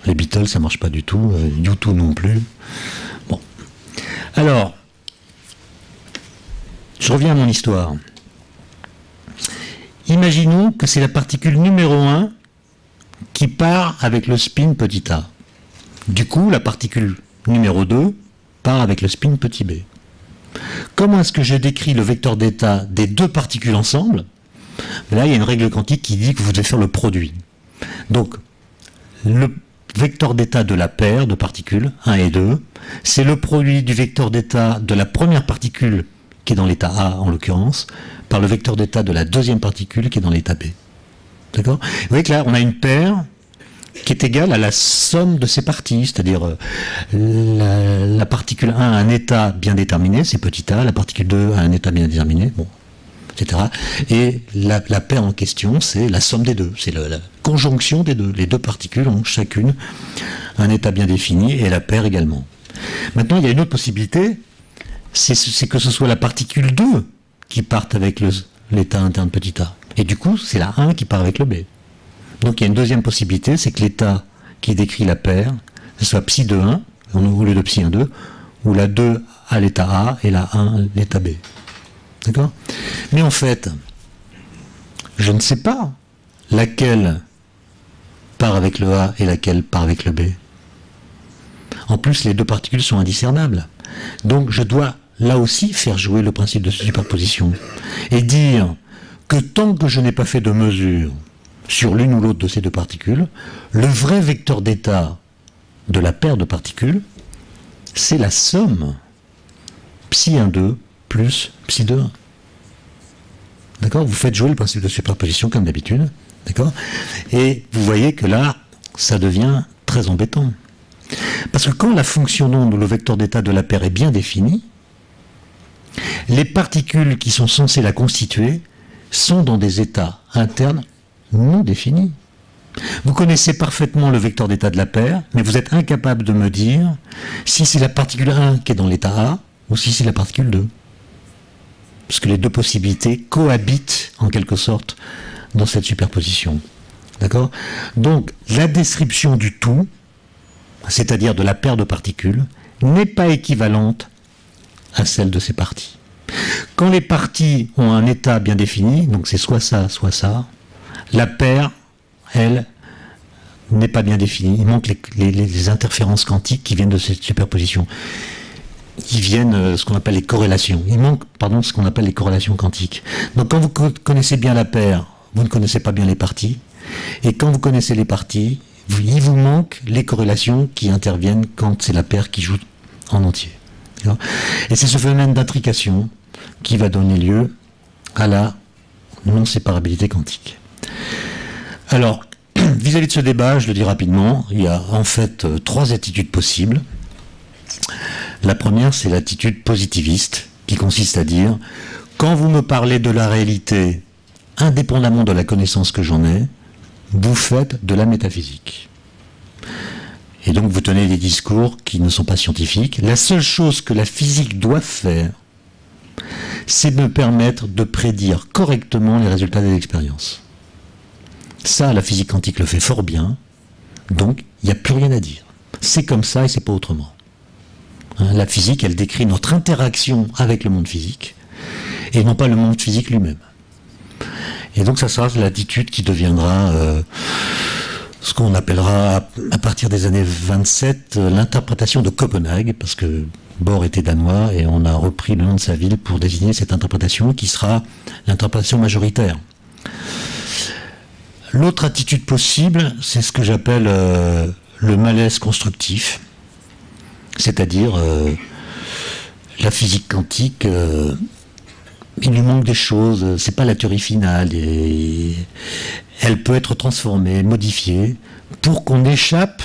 Les Beatles, ça marche pas du tout, U2 non plus. Bon. Alors, je reviens à mon histoire. Imaginons que c'est la particule numéro 1 qui part avec le spin petit a. Du coup, la particule numéro 2 part avec le spin petit b. Comment est-ce que je décris le vecteur d'état des deux particules ensemble? Là, il y a une règle quantique qui dit que vous devez faire le produit. Donc, le vecteur d'état de la paire de particules, 1 et 2, c'est le produit du vecteur d'état de la première particule, qui est dans l'état A en l'occurrence, par le vecteur d'état de la deuxième particule qui est dans l'état B. D'accord? Vous voyez que là, on a une paire qui est égale à la somme de ses parties, c'est-à-dire la particule 1 a un état bien déterminé, c'est petit a, la particule 2 a un état bien déterminé, bon, etc. Et la paire en question, c'est la somme des deux, c'est la conjonction des deux. Les deux particules ont chacune un état bien défini et la paire également. Maintenant, il y a une autre possibilité, c'est que ce soit la particule 2 qui parte avec l'état interne petit a. Et du coup, c'est la 1 qui part avec le B. Donc il y a une deuxième possibilité, c'est que l'état qui décrit la paire, ce soit psi de 1, au lieu de psi 1, 2, ou la 2 à l'état A et la 1 à l'état B. D'accord? Mais en fait, je ne sais pas laquelle part avec le A et laquelle part avec le B. En plus, les deux particules sont indiscernables. Donc je dois là aussi faire jouer le principe de superposition et dire que tant que je n'ai pas fait de mesure sur l'une ou l'autre de ces deux particules, le vrai vecteur d'état de la paire de particules, c'est la somme psi 1, 2 plus psi 2, 1. D'accord? Vous faites jouer le principe de superposition comme d'habitude. D'accord? Et vous voyez que là, ça devient très embêtant. Parce que quand la fonction d'onde, le vecteur d'état de la paire est bien défini, les particules qui sont censées la constituer sont dans des états internes non définis. Vous connaissez parfaitement le vecteur d'état de la paire, mais vous êtes incapable de me dire si c'est la particule 1 qui est dans l'état A ou si c'est la particule 2. Parce que les deux possibilités cohabitent en quelque sorte dans cette superposition. D'accord? Donc la description du tout, c'est-à-dire de la paire de particules, n'est pas équivalente à celle de ses parties. Quand les parties ont un état bien défini, donc c'est soit ça, la paire, elle, n'est pas bien définie. Il manque les interférences quantiques qui viennent de cette superposition. Ils viennent ce qu'on appelle les corrélations. Il manque, pardon, ce qu'on appelle les corrélations quantiques. Donc quand vous connaissez bien la paire, vous ne connaissez pas bien les parties. Et quand vous connaissez les parties, il vous manque les corrélations qui interviennent quand c'est la paire qui joue en entier. Et c'est ce phénomène d'intrication qui va donner lieu à la non-séparabilité quantique. Alors, vis-à-vis de ce débat, je le dis rapidement, il y a en fait trois attitudes possibles. La première, c'est l'attitude positiviste, qui consiste à dire quand vous me parlez de la réalité, indépendamment de la connaissance que j'en ai, vous faites de la métaphysique. Et donc vous tenez des discours qui ne sont pas scientifiques. La seule chose que la physique doit faire, c'est me permettre de prédire correctement les résultats des expériences. Ça, la physique quantique le fait fort bien, donc il n'y a plus rien à dire. C'est comme ça et c'est pas autrement. Hein, la physique, elle décrit notre interaction avec le monde physique, et non pas le monde physique lui-même. Et donc ça sera l'attitude qui deviendra ce qu'on appellera à partir des années 27 l'interprétation de Copenhague, parce que Bohr était danois et on a repris le nom de sa ville pour désigner cette interprétation qui sera l'interprétation majoritaire. L'autre attitude possible, c'est ce que j'appelle le malaise constructif, c'est-à-dire la physique quantique, il lui manque des choses, c'est pas la théorie finale, et elle peut être transformée, modifiée, pour qu'on échappe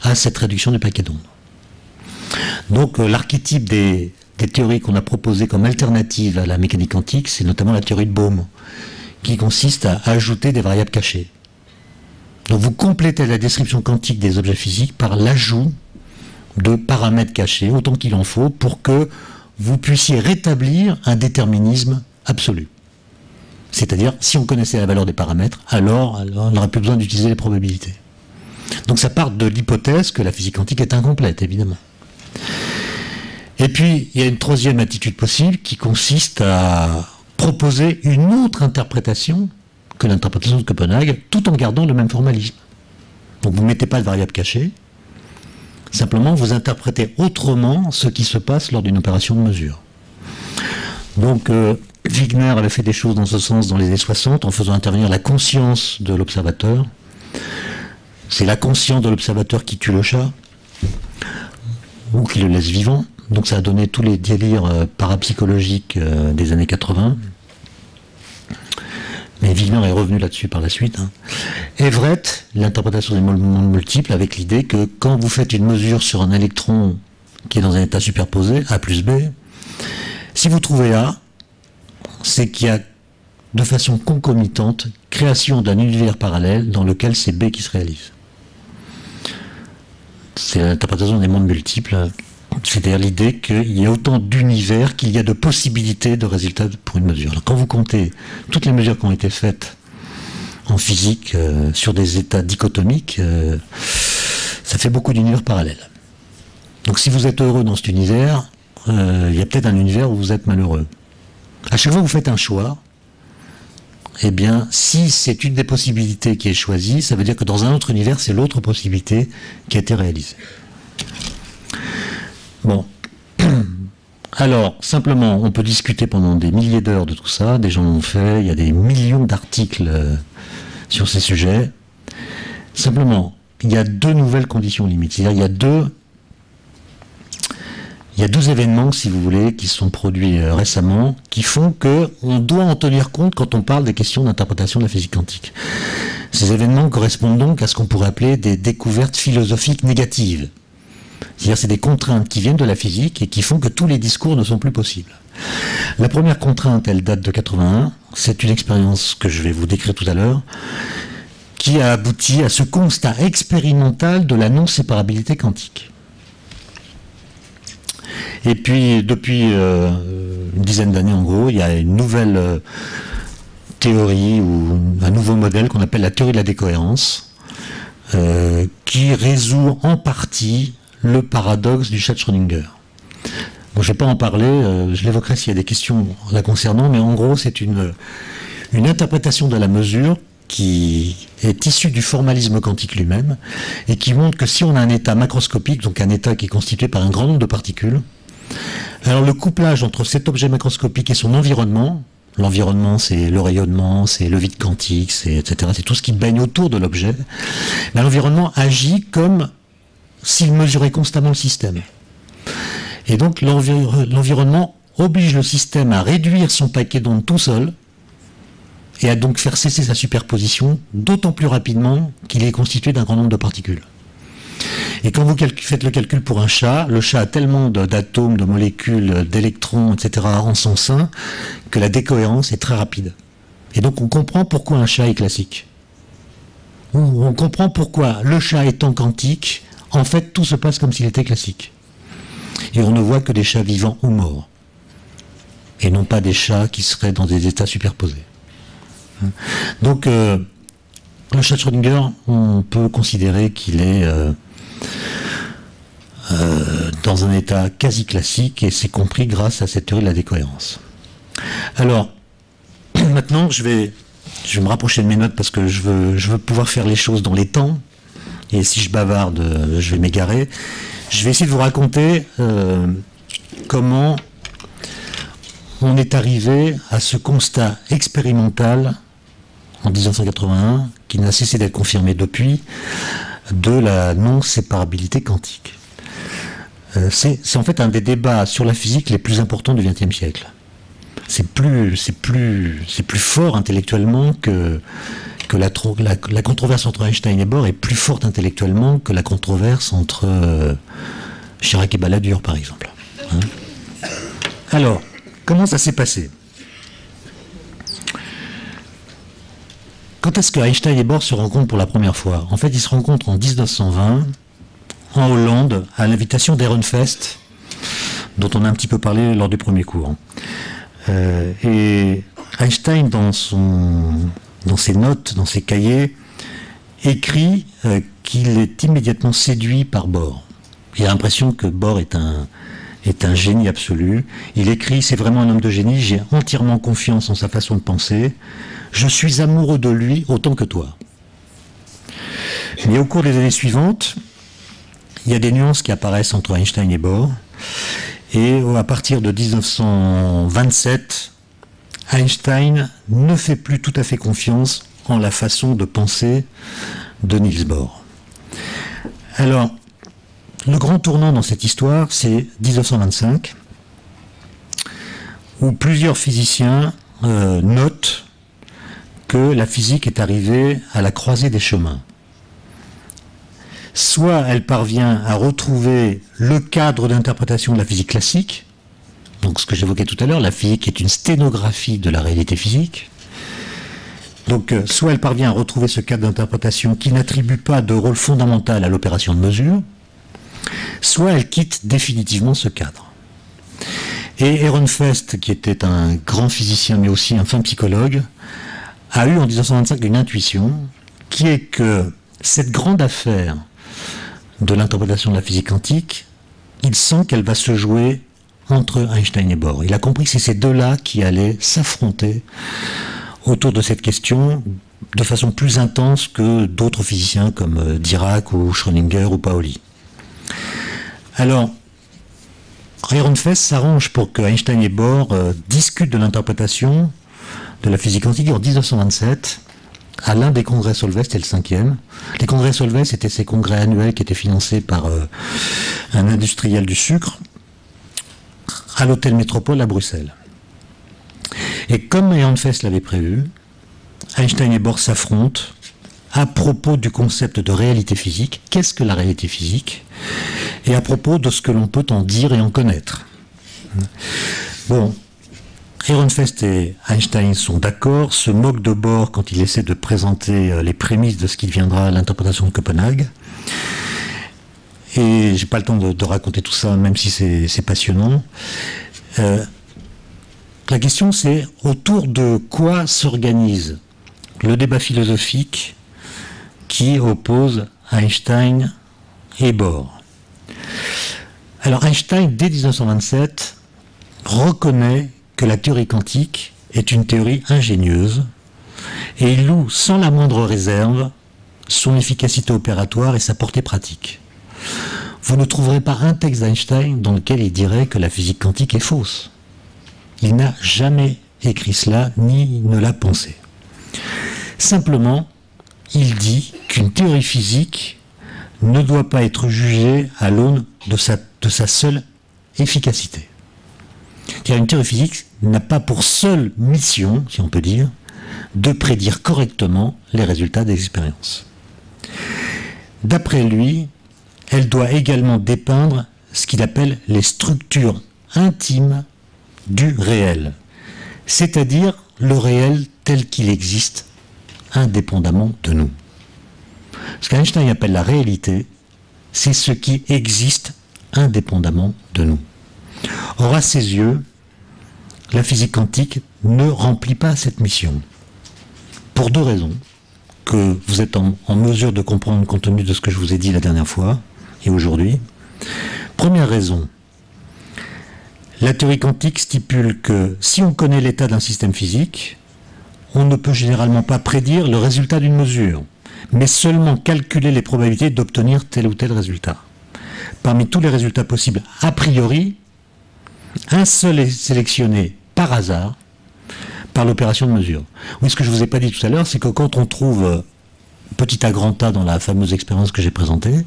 à cette réduction du paquet d'ondes. Donc l'archétype des théories qu'on a proposées comme alternative à la mécanique quantique, c'est notamment la théorie de Bohm, qui consiste à ajouter des variables cachées. Donc vous complétez la description quantique des objets physiques par l'ajout de paramètres cachés, autant qu'il en faut, pour que vous puissiez rétablir un déterminisme absolu. C'est-à-dire, si on connaissait la valeur des paramètres, alors on n'aurait plus besoin d'utiliser les probabilités. Donc ça part de l'hypothèse que la physique quantique est incomplète, évidemment. Et puis, il y a une troisième attitude possible qui consiste à proposer une autre interprétation que l'interprétation de Copenhague, tout en gardant le même formalisme. Donc vous ne mettez pas de variable cachée, simplement vous interprétez autrement ce qui se passe lors d'une opération de mesure. Donc Wigner avait fait des choses dans ce sens dans les années 60 en faisant intervenir la conscience de l'observateur. C'est la conscience de l'observateur qui tue le chat, ou qui le laisse vivant. Donc ça a donné tous les délires parapsychologiques des années 80. Mais Wigner est revenu là-dessus par la suite. Everett, l'interprétation des mondes multiples, avec l'idée que quand vous faites une mesure sur un électron qui est dans un état superposé, A plus B, si vous trouvez A, c'est qu'il y a de façon concomitante création d'un univers parallèle dans lequel c'est B qui se réalise. C'est l'interprétation des mondes multiples, c'est-à-dire l'idée qu'il y a autant d'univers qu'il y a de possibilités de résultats pour une mesure. Alors, quand vous comptez toutes les mesures qui ont été faites en physique sur des états dichotomiques, ça fait beaucoup d'univers parallèles. Donc si vous êtes heureux dans cet univers, il y a peut-être un univers où vous êtes malheureux. À chaque fois que vous faites un choix, eh bien, si c'est une des possibilités qui est choisie, ça veut dire que dans un autre univers, c'est l'autre possibilité qui a été réalisée. Bon. Alors, simplement, on peut discuter pendant des milliers d'heures de tout ça, des gens l'ont fait, il y a des millions d'articles sur ces sujets. Simplement, il y a deux nouvelles conditions limites. C'est-à-dire, il y a deux événements, si vous voulez, qui se sont produits récemment, qui font qu'on doit en tenir compte quand on parle des questions d'interprétation de la physique quantique. Ces événements correspondent donc à ce qu'on pourrait appeler des découvertes philosophiques négatives. C'est-à-dire c'est des contraintes qui viennent de la physique et qui font que tous les discours ne sont plus possibles. La première contrainte, elle date de 81, c'est une expérience que je vais vous décrire tout à l'heure, qui a abouti à ce constat expérimental de la non-séparabilité quantique. Et puis, depuis une dizaine d'années en gros, il y a une nouvelle théorie ou un nouveau modèle qu'on appelle la théorie de la décohérence, qui résout en partie le paradoxe du chat de Schrödinger. Bon, je ne vais pas en parler, je l'évoquerai s'il y a des questions la concernant, mais en gros, c'est une interprétation de la mesure qui est issue du formalisme quantique lui-même, et qui montre que si on a un état macroscopique, donc un état qui est constitué par un grand nombre de particules, alors le couplage entre cet objet macroscopique et son environnement, l'environnement c'est le rayonnement, c'est le vide quantique, etc., c'est tout ce qui baigne autour de l'objet, l'environnement agit comme s'il mesurait constamment le système. Et donc l'environnement oblige le système à réduire son paquet d'ondes tout seul, et à donc faire cesser sa superposition, d'autant plus rapidement qu'il est constitué d'un grand nombre de particules. Et quand vous faites le calcul pour un chat, le chat a tellement d'atomes, de molécules, d'électrons, etc. en son sein, que la décohérence est très rapide. Et donc on comprend pourquoi un chat est classique. On comprend pourquoi le chat étant quantique, en fait tout se passe comme s'il était classique. Et on ne voit que des chats vivants ou morts. Et non pas des chats qui seraient dans des états superposés. Donc le chat de Schrödinger, on peut considérer qu'il est dans un état quasi classique, et c'est compris grâce à cette théorie de la décohérence. Alors, maintenant je vais me rapprocher de mes notes parce que je veux pouvoir faire les choses dans les temps, et si je bavarde, je vais m'égarer. Je vais essayer de vous raconter comment on est arrivé à ce constat expérimental en 1981, qui n'a cessé d'être confirmé depuis, de la non-séparabilité quantique. C'est en fait un des débats sur la physique les plus importants du XXe siècle. C'est plus fort intellectuellement que la controverse entre Einstein et Bohr est plus forte intellectuellement que la controverse entre Chirac et Balladur, par exemple. Alors, comment ça s'est passé? Quand est-ce que Einstein et Bohr se rencontrent pour la première fois? En fait, ils se rencontrent en 1920, en Hollande, à l'invitation d'Ehrenfest, dont on a un petit peu parlé lors du premier cours. Et Einstein, dans ses notes, dans ses cahiers, écrit qu'il est immédiatement séduit par Bohr. Il a l'impression que Bohr est un génie absolu. Il écrit, c'est vraiment un homme de génie, j'ai entièrement confiance en sa façon de penser, je suis amoureux de lui autant que toi. Mais au cours des années suivantes, il y a des nuances qui apparaissent entre Einstein et Bohr, et à partir de 1927, Einstein ne fait plus tout à fait confiance en la façon de penser de Niels Bohr. Alors, le grand tournant dans cette histoire, c'est 1925, où plusieurs physiciens notent que la physique est arrivée à la croisée des chemins. Soit elle parvient à retrouver le cadre d'interprétation de la physique classique, donc ce que j'évoquais tout à l'heure, la physique est une sténographie de la réalité physique. Donc soit elle parvient à retrouver ce cadre d'interprétation qui n'attribue pas de rôle fondamental à l'opération de mesure, soit elle quitte définitivement ce cadre. Et Ehrenfest, qui était un grand physicien mais aussi un fin psychologue, a eu en 1925 une intuition qui est que cette grande affaire de l'interprétation de la physique quantique, il sent qu'elle va se jouer entre Einstein et Bohr. Il a compris que c'est ces deux-là qui allaient s'affronter autour de cette question de façon plus intense que d'autres physiciens comme Dirac ou Schrödinger ou Pauli. Alors, Ehrenfest s'arrange pour que Einstein et Bohr discutent de l'interprétation de la physique quantique en 1927 à l'un des congrès Solvay, c'était le 5e. Les congrès Solvay, c'était ces congrès annuels qui étaient financés par un industriel du sucre à l'hôtel Métropole à Bruxelles. Et comme Ehrenfest l'avait prévu, Einstein et Bohr s'affrontent à propos du concept de réalité physique. Qu'est-ce que la réalité physique? Et à propos de ce que l'on peut en dire et en connaître. Bon, Ehrenfest et Einstein sont d'accord, se moquent de Bohr quand il essaie de présenter les prémices de ce qui deviendra l'interprétation de Copenhague. Et j'ai pas le temps de raconter tout ça, même si c'est passionnant. La question, c'est autour de quoi s'organise le débat philosophique qui oppose Einstein et Bohr. Alors Einstein, dès 1927, reconnaît que la théorie quantique est une théorie ingénieuse et il loue sans la moindre réserve son efficacité opératoire et sa portée pratique. Vous ne trouverez pas un texte d'Einstein dans lequel il dirait que la physique quantique est fausse. Il n'a jamais écrit cela, ni ne l'a pensé. Simplement, il dit qu'une théorie physique ne doit pas être jugée à l'aune de sa seule efficacité. Car une théorie physique n'a pas pour seule mission, si on peut dire, de prédire correctement les résultats des expériences. D'après lui, elle doit également dépeindre ce qu'il appelle les structures intimes du réel, c'est-à-dire le réel tel qu'il existe indépendamment de nous. Ce qu'Einstein appelle la réalité, c'est ce qui existe indépendamment de nous. Or, à ses yeux, la physique quantique ne remplit pas cette mission. Pour deux raisons que vous êtes en mesure de comprendre compte tenu de ce que je vous ai dit la dernière fois et aujourd'hui. Première raison, la théorie quantique stipule que si on connaît l'état d'un système physique, on ne peut généralement pas prédire le résultat d'une mesure, mais seulement calculer les probabilités d'obtenir tel ou tel résultat. Parmi tous les résultats possibles a priori, un seul est sélectionné par hasard par l'opération de mesure. Oui, ce que je ne vous ai pas dit tout à l'heure, c'est que quand on trouve petit A grand A dans la fameuse expérience que j'ai présentée,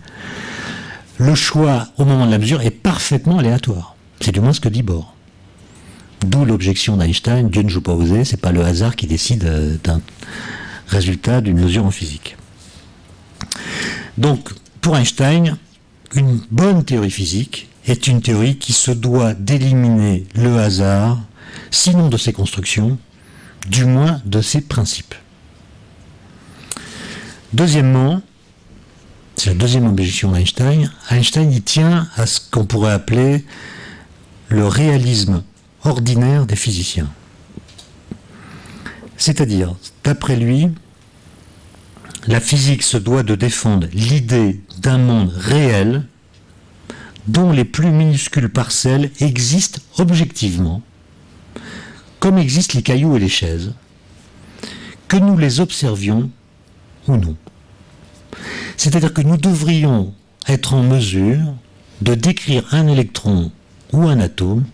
le choix au moment de la mesure est parfaitement aléatoire. C'est du moins ce que dit Bohr. D'où l'objection d'Einstein, Dieu ne joue pas aux dés, c'est pas le hasard qui décide d'un résultat d'une mesure en physique. Donc, pour Einstein, une bonne théorie physique est une théorie qui se doit d'éliminer le hasard, sinon de ses constructions, du moins de ses principes. Deuxièmement, c'est la deuxième objection d'Einstein, Einstein y tient à ce qu'on pourrait appeler le réalisme ordinaire des physiciens. C'est-à-dire, d'après lui, la physique se doit de défendre l'idée d'un monde réel dont les plus minuscules parcelles existent objectivement, comme existent les cailloux et les chaises, que nous les observions ou non. C'est-à-dire que nous devrions être en mesure de décrire un électron ou un atome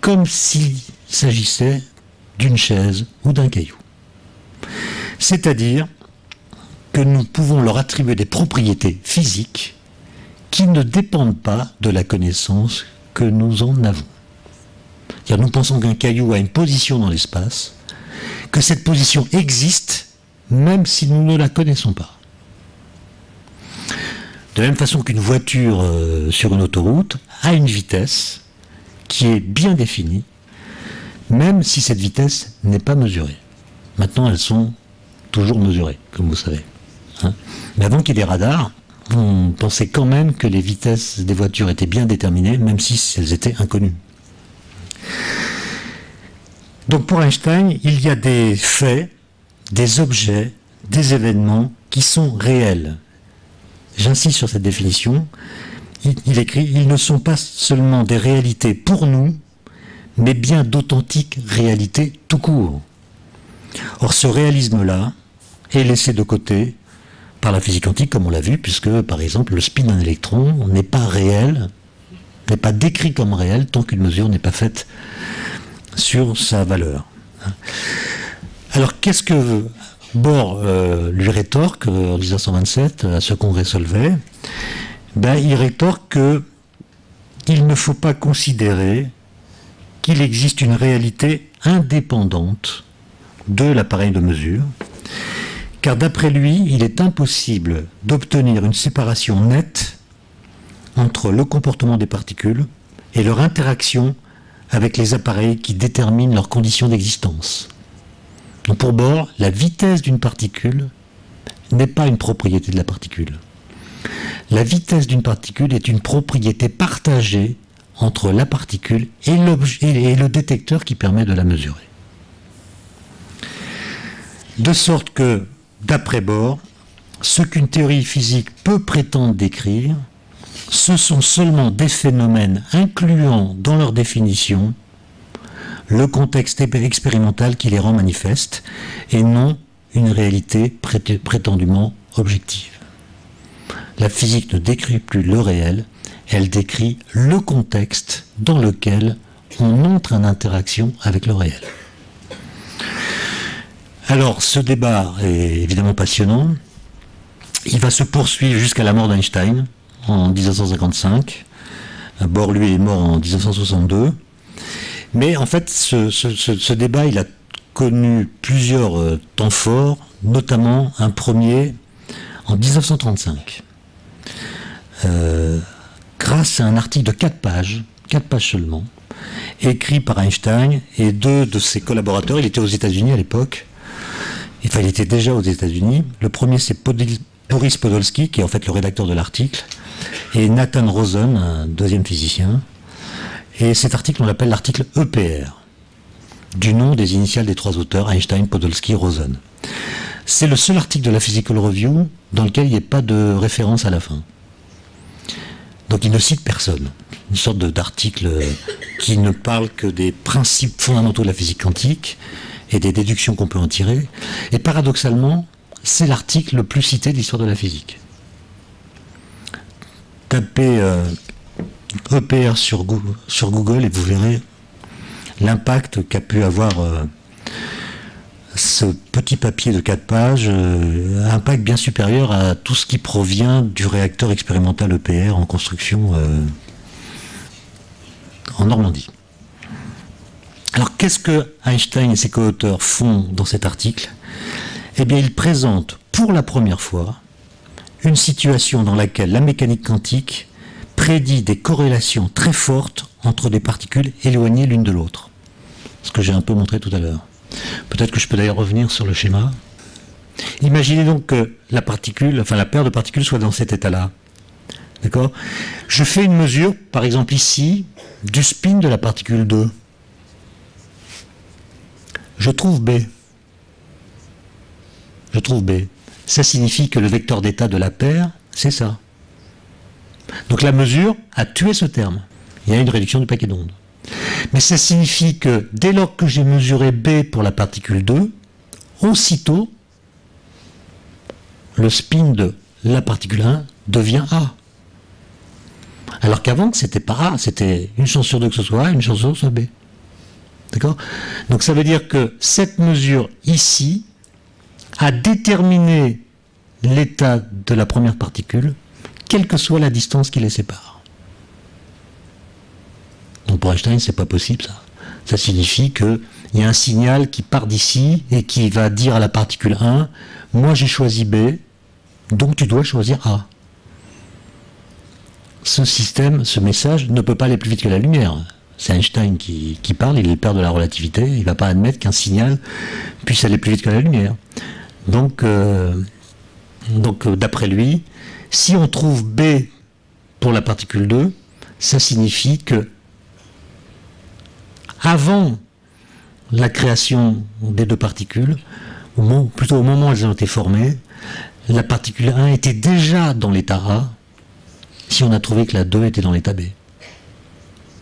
comme s'il s'agissait d'une chaise ou d'un caillou. C'est-à-dire que nous pouvons leur attribuer des propriétés physiques qui ne dépendent pas de la connaissance que nous en avons. C'est-à-dire, nous pensons qu'un caillou a une position dans l'espace, que cette position existe même si nous ne la connaissons pas. De la même façon qu'une voiture sur une autoroute a une vitesse qui est bien définie, même si cette vitesse n'est pas mesurée. Maintenant, elles sont toujours mesurées, comme vous savez. Mais avant qu'il y ait des radars, on pensait quand même que les vitesses des voitures étaient bien déterminées, même si elles étaient inconnues. Donc pour Einstein, il y a des faits, des objets, des événements qui sont réels. J'insiste sur cette définition. Il écrit « Ils ne sont pas seulement des réalités pour nous, mais bien d'authentiques réalités tout court. » Or ce réalisme-là est laissé de côté par la physique quantique, comme on l'a vu, puisque, par exemple, le spin d'un électron n'est pas réel, n'est pas décrit comme réel tant qu'une mesure n'est pas faite sur sa valeur. Alors, qu'est-ce que Bohr lui rétorque en 1927 à ce congrès Solvay? Il rétorque qu'il ne faut pas considérer qu'il existe une réalité indépendante de l'appareil de mesure, car d'après lui, il est impossible d'obtenir une séparation nette entre le comportement des particules et leur interaction avec les appareils qui déterminent leurs conditions d'existence. Donc pour Bohr, la vitesse d'une particule n'est pas une propriété de la particule. La vitesse d'une particule est une propriété partagée entre la particule et le détecteur qui permet de la mesurer. De sorte que, d'après Bohr, ce qu'une théorie physique peut prétendre décrire, ce sont seulement des phénomènes incluant dans leur définition le contexte expérimental qui les rend manifestes et non une réalité prétendument objective. La physique ne décrit plus le réel, elle décrit le contexte dans lequel on entre en interaction avec le réel. Alors, ce débat est évidemment passionnant. Il va se poursuivre jusqu'à la mort d'Einstein en 1955. Bohr, lui, est mort en 1962. Mais en fait, ce débat, il a connu plusieurs temps forts, notamment un premier en 1935. grâce à un article de 4 pages seulement, écrit par Einstein et 2 de ses collaborateurs. Il était aux États-Unis à l'époque. Enfin, il était déjà aux États-Unis. Le premier, c'est Boris Podolsky, qui est en fait le rédacteur de l'article, et Nathan Rosen, un deuxième physicien. Et cet article, on l'appelle l'article EPR, du nom des initiales des 3 auteurs, Einstein, Podolsky, Rosen. C'est le seul article de la Physical Review dans lequel il n'y a pas de référence à la fin. Donc il ne cite personne. Une sorte d'article qui ne parle que des principes fondamentaux de la physique quantique et des déductions qu'on peut en tirer. Et paradoxalement, c'est l'article le plus cité de l'histoire de la physique. Tapez EPR sur Google et vous verrez l'impact qu'a pu avoir ce petit papier de 4 pages, impact bien supérieur à tout ce qui provient du réacteur expérimental EPR en construction en Normandie. Alors qu'est-ce que Einstein et ses co-auteurs font dans cet article? Eh bien, ils présentent pour la première fois une situation dans laquelle la mécanique quantique prédit des corrélations très fortes entre des particules éloignées l'une de l'autre. Ce que j'ai un peu montré tout à l'heure. Peut-être que je peux d'ailleurs revenir sur le schéma. Imaginez donc que la paire de particules soit dans cet état-là. D'accord? Je fais une mesure, par exemple ici, du spin de la particule 2. Je trouve B. Ça signifie que le vecteur d'état de la paire, c'est ça. Donc la mesure a tué ce terme. Il y a une réduction du paquet d'ondes. Mais ça signifie que dès lors que j'ai mesuré B pour la particule 2, aussitôt, le spin de la particule 1 devient A. Alors qu'avant, c'était pas A, c'était une chance sur 2 que ce soit A, une chance sur 2 que ce soit B. D'accord? Donc ça veut dire que cette mesure ici a déterminé l'état de la première particule, quelle que soit la distance qui les sépare. Donc pour Einstein, c'est pas possible ça. Ça signifie qu'il y a un signal qui part d'ici et qui va dire à la particule 1, moi j'ai choisi B, donc tu dois choisir A. Ce système, ce message ne peut pas aller plus vite que la lumière. C'est Einstein qui parle, il est le père de la relativité, il ne va pas admettre qu'un signal puisse aller plus vite que la lumière. Donc d'après lui, si on trouve B pour la particule 2, ça signifie que avant la création des 2 particules, plutôt au moment où elles ont été formées, la particule 1 était déjà dans l'état A, si on a trouvé que la 2 était dans l'état B.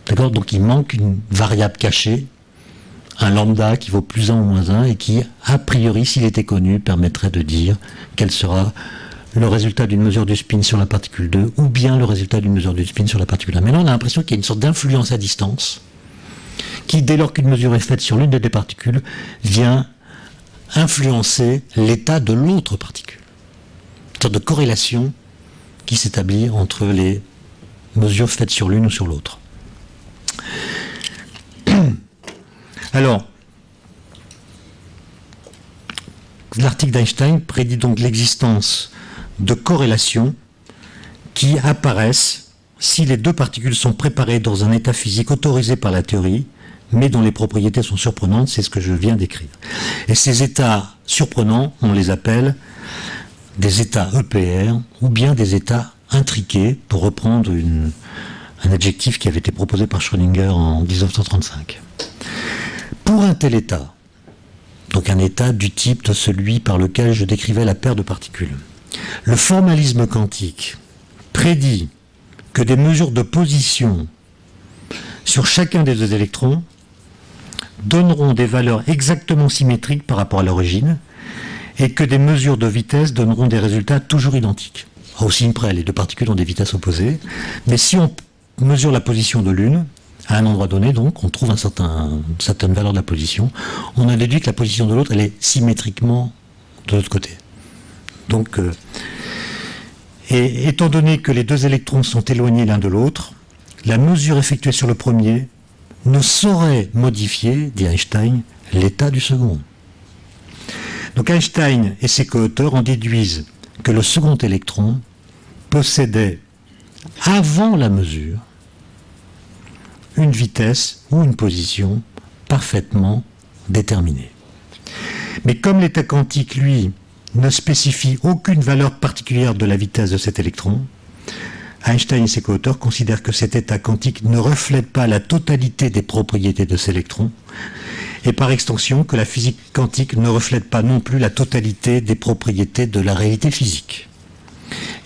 D'accord? Donc il manque une variable cachée, un lambda qui vaut plus 1 ou moins 1, et qui, a priori, s'il était connu, permettrait de dire quel sera le résultat d'une mesure du spin sur la particule 2, ou bien le résultat d'une mesure du spin sur la particule 1. Mais là, on a l'impression qu'il y a une sorte d'influence à distance, qui, dès lors qu'une mesure est faite sur l'une des 2 particules, vient influencer l'état de l'autre particule. Une sorte de corrélation qui s'établit entre les mesures faites sur l'une ou sur l'autre. Alors, l'article d'Einstein prédit donc l'existence de corrélations qui apparaissent si les 2 particules sont préparées dans un état physique autorisé par la théorie, mais dont les propriétés sont surprenantes, c'est ce que je viens d'écrire. Et ces états surprenants, on les appelle des états EPR, ou bien des états intriqués, pour reprendre un adjectif qui avait été proposé par Schrödinger en 1935. Pour un tel état, donc un état du type de celui par lequel je décrivais la paire de particules, le formalisme quantique prédit que des mesures de position sur chacun des 2 électrons donneront des valeurs exactement symétriques par rapport à l'origine, et que des mesures de vitesse donneront des résultats toujours identiques. Au signe près, les 2 particules ont des vitesses opposées, mais si on mesure la position de l'une, à un endroit donné, donc, on trouve une certaine valeur de la position, on a déduit que la position de l'autre, elle est symétriquement de l'autre côté. Donc, et étant donné que les 2 électrons sont éloignés l'un de l'autre, la mesure effectuée sur le premier ne saurait modifier, dit Einstein, l'état du second. Donc Einstein et ses co-auteurs en déduisent que le second électron possédait avant la mesure, une vitesse ou une position parfaitement déterminée. Mais comme l'état quantique, lui, ne spécifie aucune valeur particulière de la vitesse de cet électron, Einstein et ses co-auteurs considèrent que cet état quantique ne reflète pas la totalité des propriétés de ces électrons, et par extension que la physique quantique ne reflète pas non plus la totalité des propriétés de la réalité physique.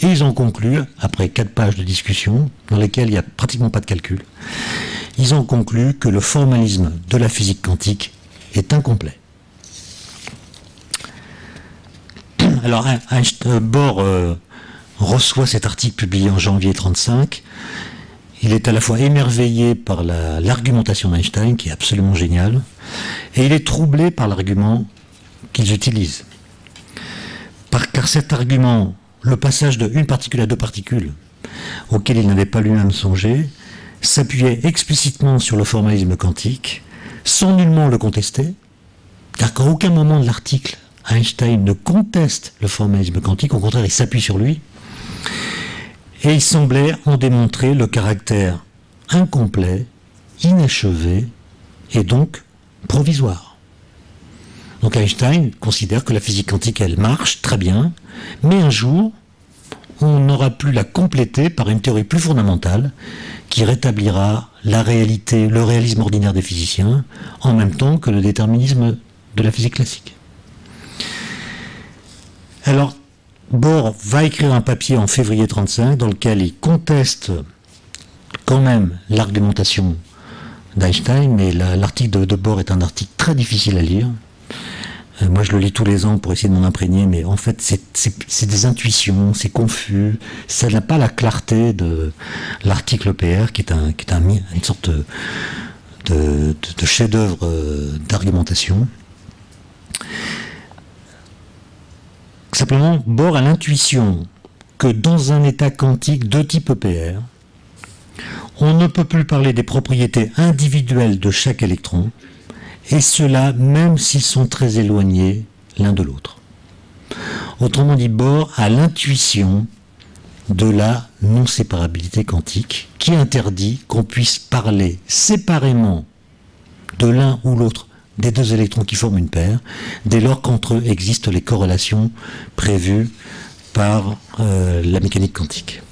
Et ils ont conclu, après 4 pages de discussion, dans lesquelles il n'y a pratiquement pas de calcul, ils ont conclu que le formalisme de la physique quantique est incomplet. Alors Bohr reçoit cet article publié en janvier 1935. Il est à la fois émerveillé par l'argumentation d'Einstein, qui est absolument géniale, et il est troublé par l'argument qu'ils utilisent. Car cet argument, le passage de une particule à deux particules, auquel il n'avait pas lui-même songé, s'appuyait explicitement sur le formalisme quantique, sans nullement le contester, car qu'à aucun moment de l'article, Einstein ne conteste le formalisme quantique, au contraire, il s'appuie sur lui, et il semblait en démontrer le caractère incomplet, inachevé, et donc provisoire. Donc Einstein considère que la physique quantique, elle marche très bien, mais un jour, on aura pu la compléter par une théorie plus fondamentale qui rétablira la réalité, le réalisme ordinaire des physiciens, en même temps que le déterminisme de la physique classique. Alors, Bohr va écrire un papier en février 1935 dans lequel il conteste quand même l'argumentation d'Einstein, mais l'article de Bohr est un article très difficile à lire. Moi, je le lis tous les ans pour essayer de m'en imprégner, mais en fait, c'est des intuitions, c'est confus, ça n'a pas la clarté de l'article PR, qui est une sorte de chef-d'œuvre d'argumentation. Simplement, Bohr a l'intuition que dans un état quantique de type EPR, on ne peut plus parler des propriétés individuelles de chaque électron, et cela même s'ils sont très éloignés l'un de l'autre. Autrement dit, Bohr a l'intuition de la non-séparabilité quantique qui interdit qu'on puisse parler séparément de l'un ou l'autre des deux électrons qui forment une paire, dès lors qu'entre eux existent les corrélations prévues par la mécanique quantique.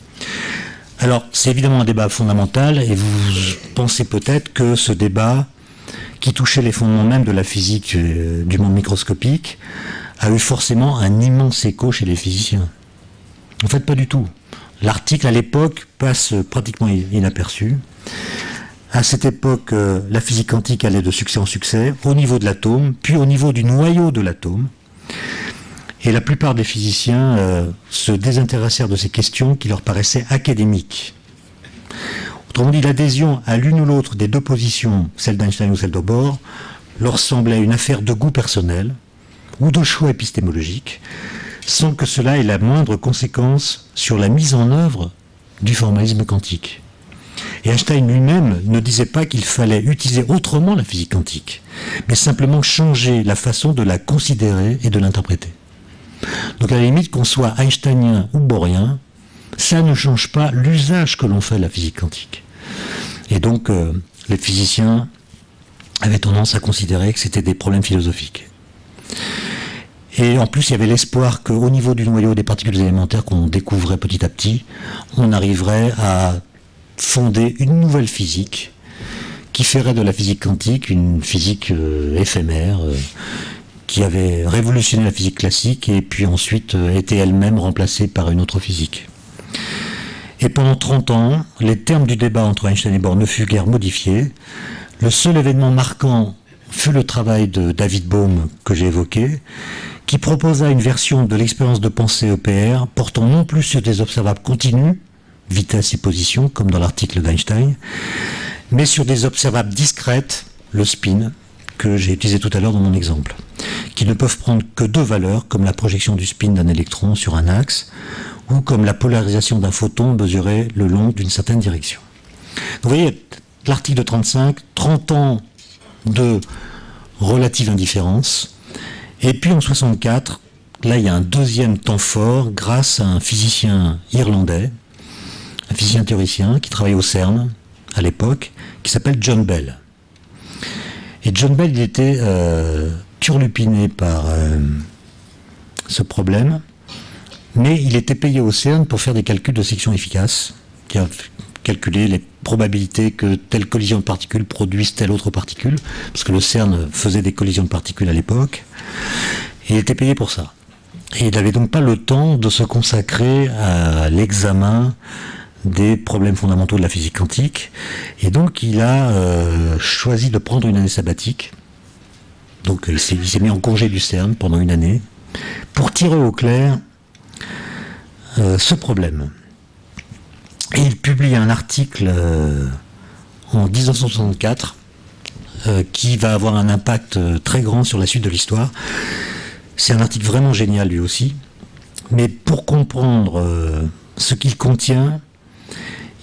Alors, c'est évidemment un débat fondamental, et vous pensez peut-être que ce débat, qui touchait les fondements même de la physique du monde microscopique, a eu forcément un immense écho chez les physiciens. En fait, pas du tout. L'article, à l'époque, passe pratiquement inaperçu. À cette époque, la physique quantique allait de succès en succès, au niveau de l'atome, puis au niveau du noyau de l'atome. Et la plupart des physiciens se désintéressèrent de ces questions qui leur paraissaient académiques. Autrement dit, l'adhésion à l'une ou l'autre des deux positions, celle d'Einstein ou celle de Bohr, leur semblait une affaire de goût personnel ou de choix épistémologique, sans que cela ait la moindre conséquence sur la mise en œuvre du formalisme quantique. Et Einstein lui-même ne disait pas qu'il fallait utiliser autrement la physique quantique, mais simplement changer la façon de la considérer et de l'interpréter. Donc à la limite, qu'on soit einsteinien ou bohrien, ça ne change pas l'usage que l'on fait de la physique quantique. Et donc les physiciens avaient tendance à considérer que c'était des problèmes philosophiques. Et en plus, il y avait l'espoir qu'au niveau du noyau des particules élémentaires qu'on découvrait petit à petit, on arriverait à fonder une nouvelle physique qui ferait de la physique quantique une physique éphémère, qui avait révolutionné la physique classique et puis ensuite été elle-même remplacée par une autre physique. Et pendant 30 ans, les termes du débat entre Einstein et Bohr ne furent guère modifiés. Le seul événement marquant fut le travail de David Bohm que j'ai évoqué, qui proposa une version de l'expérience de pensée EPR portant non plus sur des observables continus, vitesse et position, comme dans l'article d'Einstein, mais sur des observables discrètes, le spin, que j'ai utilisé tout à l'heure dans mon exemple, qui ne peuvent prendre que deux valeurs, comme la projection du spin d'un électron sur un axe, ou comme la polarisation d'un photon mesurée le long d'une certaine direction. Vous voyez, l'article de 35, 30 ans de relative indifférence, et puis en 64, là il y a un deuxième temps fort grâce à un physicien irlandais, un physicien théoricien qui travaillait au CERN à l'époque, qui s'appelle John Bell. Et John Bell, il était turlupiné par ce problème, mais il était payé au CERN pour faire des calculs de section efficace, qui a calculé les probabilités que telle collision de particules produise telle autre particule, parce que le CERN faisait des collisions de particules à l'époque, et il était payé pour ça. Et il n'avait donc pas le temps de se consacrer à l'examen des problèmes fondamentaux de la physique quantique, et donc il a choisi de prendre une année sabbatique. Donc il s'est mis en congé du CERN pendant une année pour tirer au clair ce problème. Et il publie un article en 1964 qui va avoir un impact très grand sur la suite de l'histoire. C'est un article vraiment génial lui aussi, mais pour comprendre ce qu'il contient,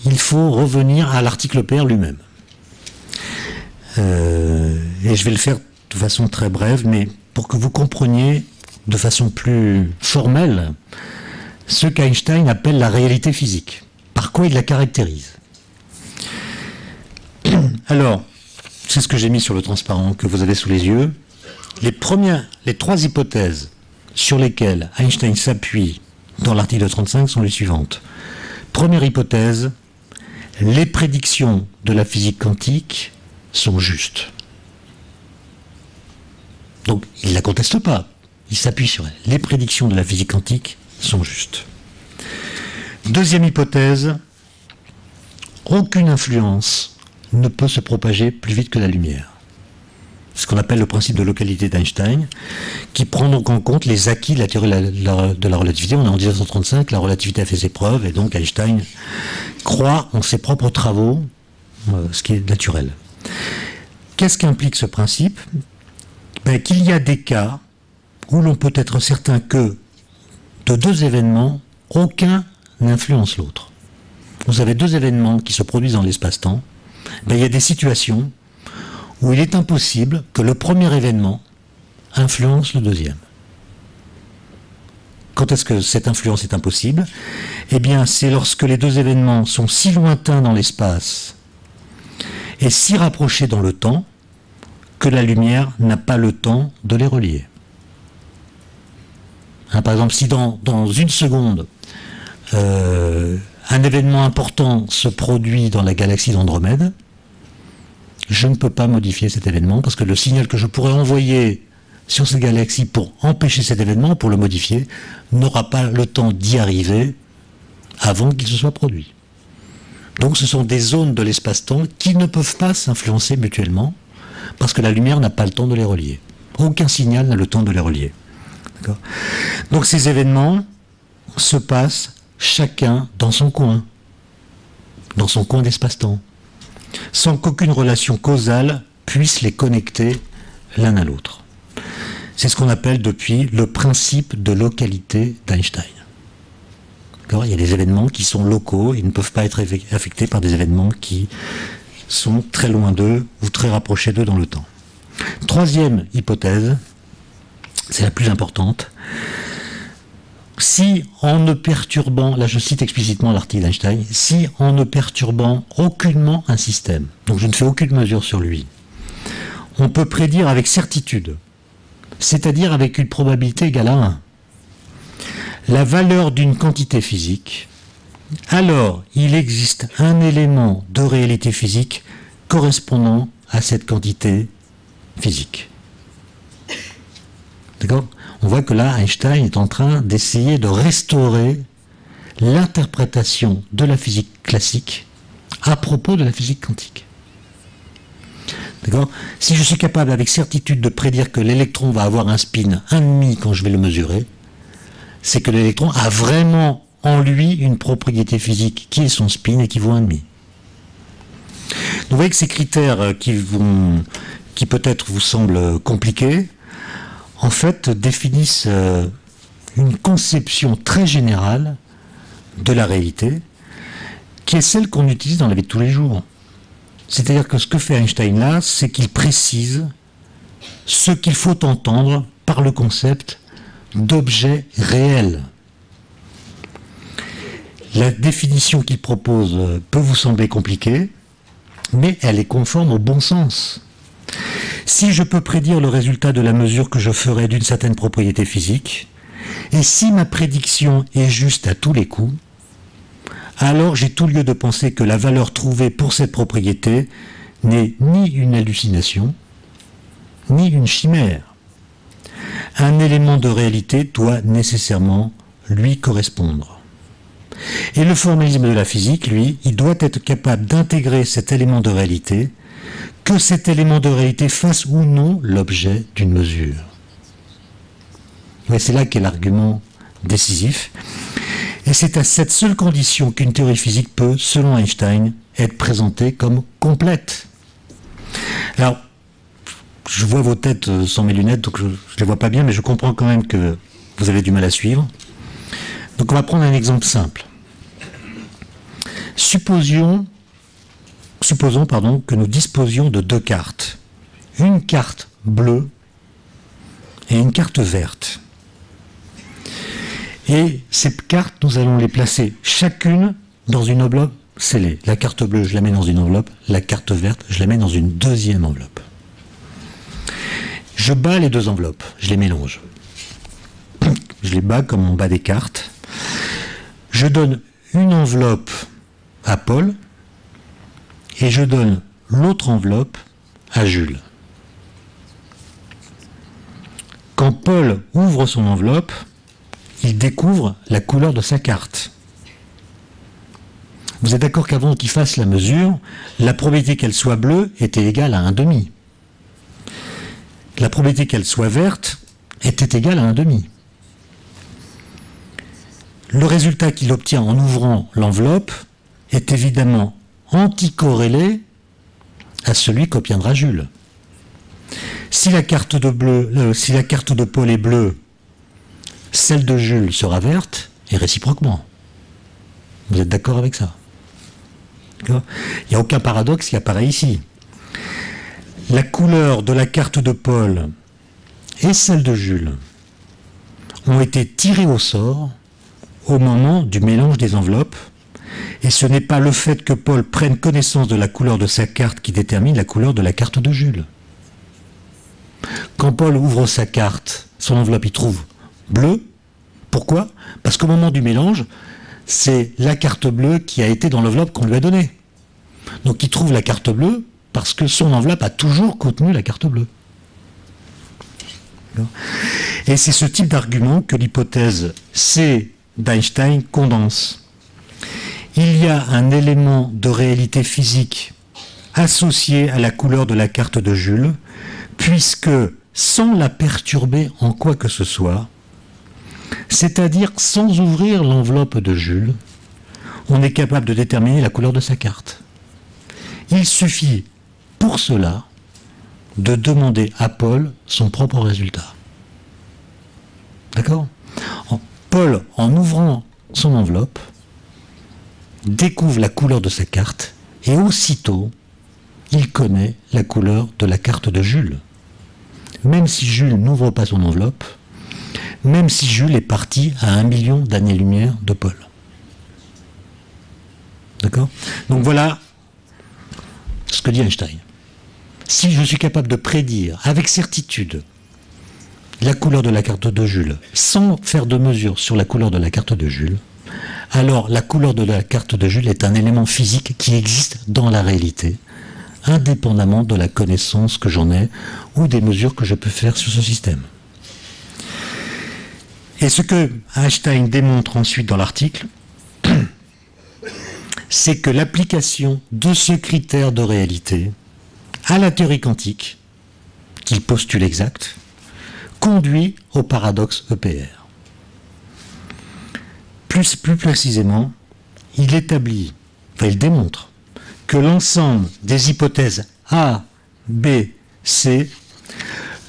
il faut revenir à l'article pair lui-même. Et je vais le faire de façon très brève, mais pour que vous compreniez de façon plus formelle ce qu'Einstein appelle la réalité physique. Par quoi il la caractérise? Alors, c'est ce que j'ai mis sur le transparent que vous avez sous les yeux. Les trois hypothèses sur lesquelles Einstein s'appuie dans l'article 35 sont les suivantes. Première hypothèse, les prédictions de la physique quantique sont justes. Donc, il ne la conteste pas, il s'appuie sur elle. Les prédictions de la physique quantique sont justes. Deuxième hypothèse, aucune influence ne peut se propager plus vite que la lumière. Ce qu'on appelle le principe de localité d'Einstein, qui prend donc en compte les acquis de la théorie de la relativité. On est en 1935, la relativité a fait ses preuves, et donc Einstein croit en ses propres travaux, ce qui est naturel. Qu'est-ce qu'implique ce principe? Qu'il y a des cas où l'on peut être certain que de deux événements, aucun n'influence l'autre. Vous avez deux événements qui se produisent dans l'espace-temps. Il y a des situations où il est impossible que le premier événement influence le deuxième. Quand est-ce que cette influence est impossible? Eh bien, c'est lorsque les deux événements sont si lointains dans l'espace et si rapprochés dans le temps que la lumière n'a pas le temps de les relier. Par exemple, si dans une seconde, un événement important se produit dans la galaxie d'Andromède, je ne peux pas modifier cet événement parce que le signal que je pourrais envoyer sur cette galaxie pour empêcher cet événement, pour le modifier, n'aura pas le temps d'y arriver avant qu'il se soit produit. Donc ce sont des zones de l'espace-temps qui ne peuvent pas s'influencer mutuellement parce que la lumière n'a pas le temps de les relier. Aucun signal n'a le temps de les relier. Donc ces événements se passent chacun dans son coin d'espace-temps, sans qu'aucune relation causale puisse les connecter l'un à l'autre. C'est ce qu'on appelle depuis le principe de localité d'Einstein. Il y a des événements qui sont locaux et ne peuvent pas être affectés par des événements qui sont très loin d'eux ou très rapprochés d'eux dans le temps. Troisième hypothèse, c'est la plus importante. Si en ne perturbant, là je cite explicitement l'article d'Einstein, si en ne perturbant aucunement un système, donc je ne fais aucune mesure sur lui, on peut prédire avec certitude, c'est-à-dire avec une probabilité égale à 1, la valeur d'une quantité physique, alors il existe un élément de réalité physique correspondant à cette quantité physique. D'accord ? On voit que là, Einstein est en train d'essayer de restaurer l'interprétation de la physique classique à propos de la physique quantique. D'accord ? Si je suis capable avec certitude de prédire que l'électron va avoir un spin 1,5 quand je vais le mesurer, c'est que l'électron a vraiment en lui une propriété physique qui est son spin et qui vaut 1,5. Donc vous voyez que ces critères qui peut-être vous semblent compliqués, en fait, définissent une conception très générale de la réalité, qui est celle qu'on utilise dans la vie de tous les jours. C'est-à-dire que ce que fait Einstein là, c'est qu'il précise ce qu'il faut entendre par le concept d'objet réel. La définition qu'il propose peut vous sembler compliquée, mais elle est conforme au bon sens. Si je peux prédire le résultat de la mesure que je ferai d'une certaine propriété physique, et si ma prédiction est juste à tous les coups, alors j'ai tout lieu de penser que la valeur trouvée pour cette propriété n'est ni une hallucination, ni une chimère. Un élément de réalité doit nécessairement lui correspondre. Et le formalisme de la physique, lui, il doit être capable d'intégrer cet élément de réalité, que cet élément de réalité fasse ou non l'objet d'une mesure. Mais c'est là qu'est l'argument décisif. Et c'est à cette seule condition qu'une théorie physique peut, selon Einstein, être présentée comme complète. Alors, je vois vos têtes sans mes lunettes, donc je ne les vois pas bien, mais je comprends quand même que vous avez du mal à suivre. Donc on va prendre un exemple simple. Supposons que nous disposions de deux cartes. Une carte bleue et une carte verte. Et ces cartes, nous allons les placer chacune dans une enveloppe scellée. La carte bleue, je la mets dans une enveloppe. La carte verte, je la mets dans une deuxième enveloppe. Je bats les deux enveloppes, je les mélange. Je les bats comme on bat des cartes. Je donne une enveloppe à Paul et je donne l'autre enveloppe à Jules. Quand Paul ouvre son enveloppe, il découvre la couleur de sa carte. Vous êtes d'accord qu'avant qu'il fasse la mesure, la probabilité qu'elle soit bleue était égale à 1,5. La probabilité qu'elle soit verte était égale à 1,5. Le résultat qu'il obtient en ouvrant l'enveloppe est évidemment anticorrélé à celui qu'obtiendra Jules. Si la carte de Paul est bleue, celle de Jules sera verte, et réciproquement. Vous êtes d'accord avec ça? Il n'y a aucun paradoxe qui apparaît ici. La couleur de la carte de Paul et celle de Jules ont été tirées au sort au moment du mélange des enveloppes, et ce n'est pas le fait que Paul prenne connaissance de la couleur de sa carte qui détermine la couleur de la carte de Jules. Quand Paul ouvre sa carte, son enveloppe, il trouve bleu. Pourquoi? Parce qu'au moment du mélange, c'est la carte bleue qui a été dans l'enveloppe qu'on lui a donnée. Donc il trouve la carte bleue parce que son enveloppe a toujours contenu la carte bleue. Et c'est ce type d'argument que l'hypothèse C d'Einstein condense. Il y a un élément de réalité physique associé à la couleur de la carte de Jules, puisque sans la perturber en quoi que ce soit, c'est-à-dire sans ouvrir l'enveloppe de Jules, on est capable de déterminer la couleur de sa carte. Il suffit pour cela de demander à Paul son propre résultat. D'accord? Paul, en ouvrant son enveloppe, découvre la couleur de sa carte et aussitôt, il connaît la couleur de la carte de Jules. Même si Jules n'ouvre pas son enveloppe, même si Jules est parti à 1 million d'années-lumière de Paul. D'accord? Donc voilà ce que dit Einstein. Si je suis capable de prédire avec certitude la couleur de la carte de Jules sans faire de mesure sur la couleur de la carte de Jules, alors la couleur de la carte de Jules est un élément physique qui existe dans la réalité, indépendamment de la connaissance que j'en ai ou des mesures que je peux faire sur ce système. Et ce que Einstein démontre ensuite dans l'article, c'est que l'application de ce critère de réalité à la théorie quantique, qu'il postule exact, conduit au paradoxe EPR. Plus précisément, il démontre que l'ensemble des hypothèses A, B, C,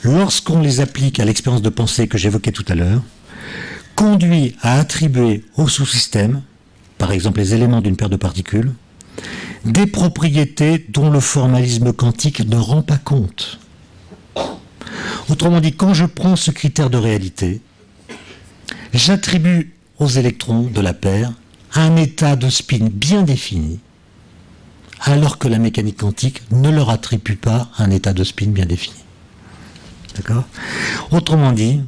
lorsqu'on les applique à l'expérience de pensée que j'évoquais tout à l'heure, conduit à attribuer au sous-système, par exemple les éléments d'une paire de particules, des propriétés dont le formalisme quantique ne rend pas compte. Autrement dit, quand je prends ce critère de réalité, j'attribue aux électrons de la paire un état de spin bien défini, alors que la mécanique quantique ne leur attribue pas un état de spin bien défini. D'accord ? Autrement dit,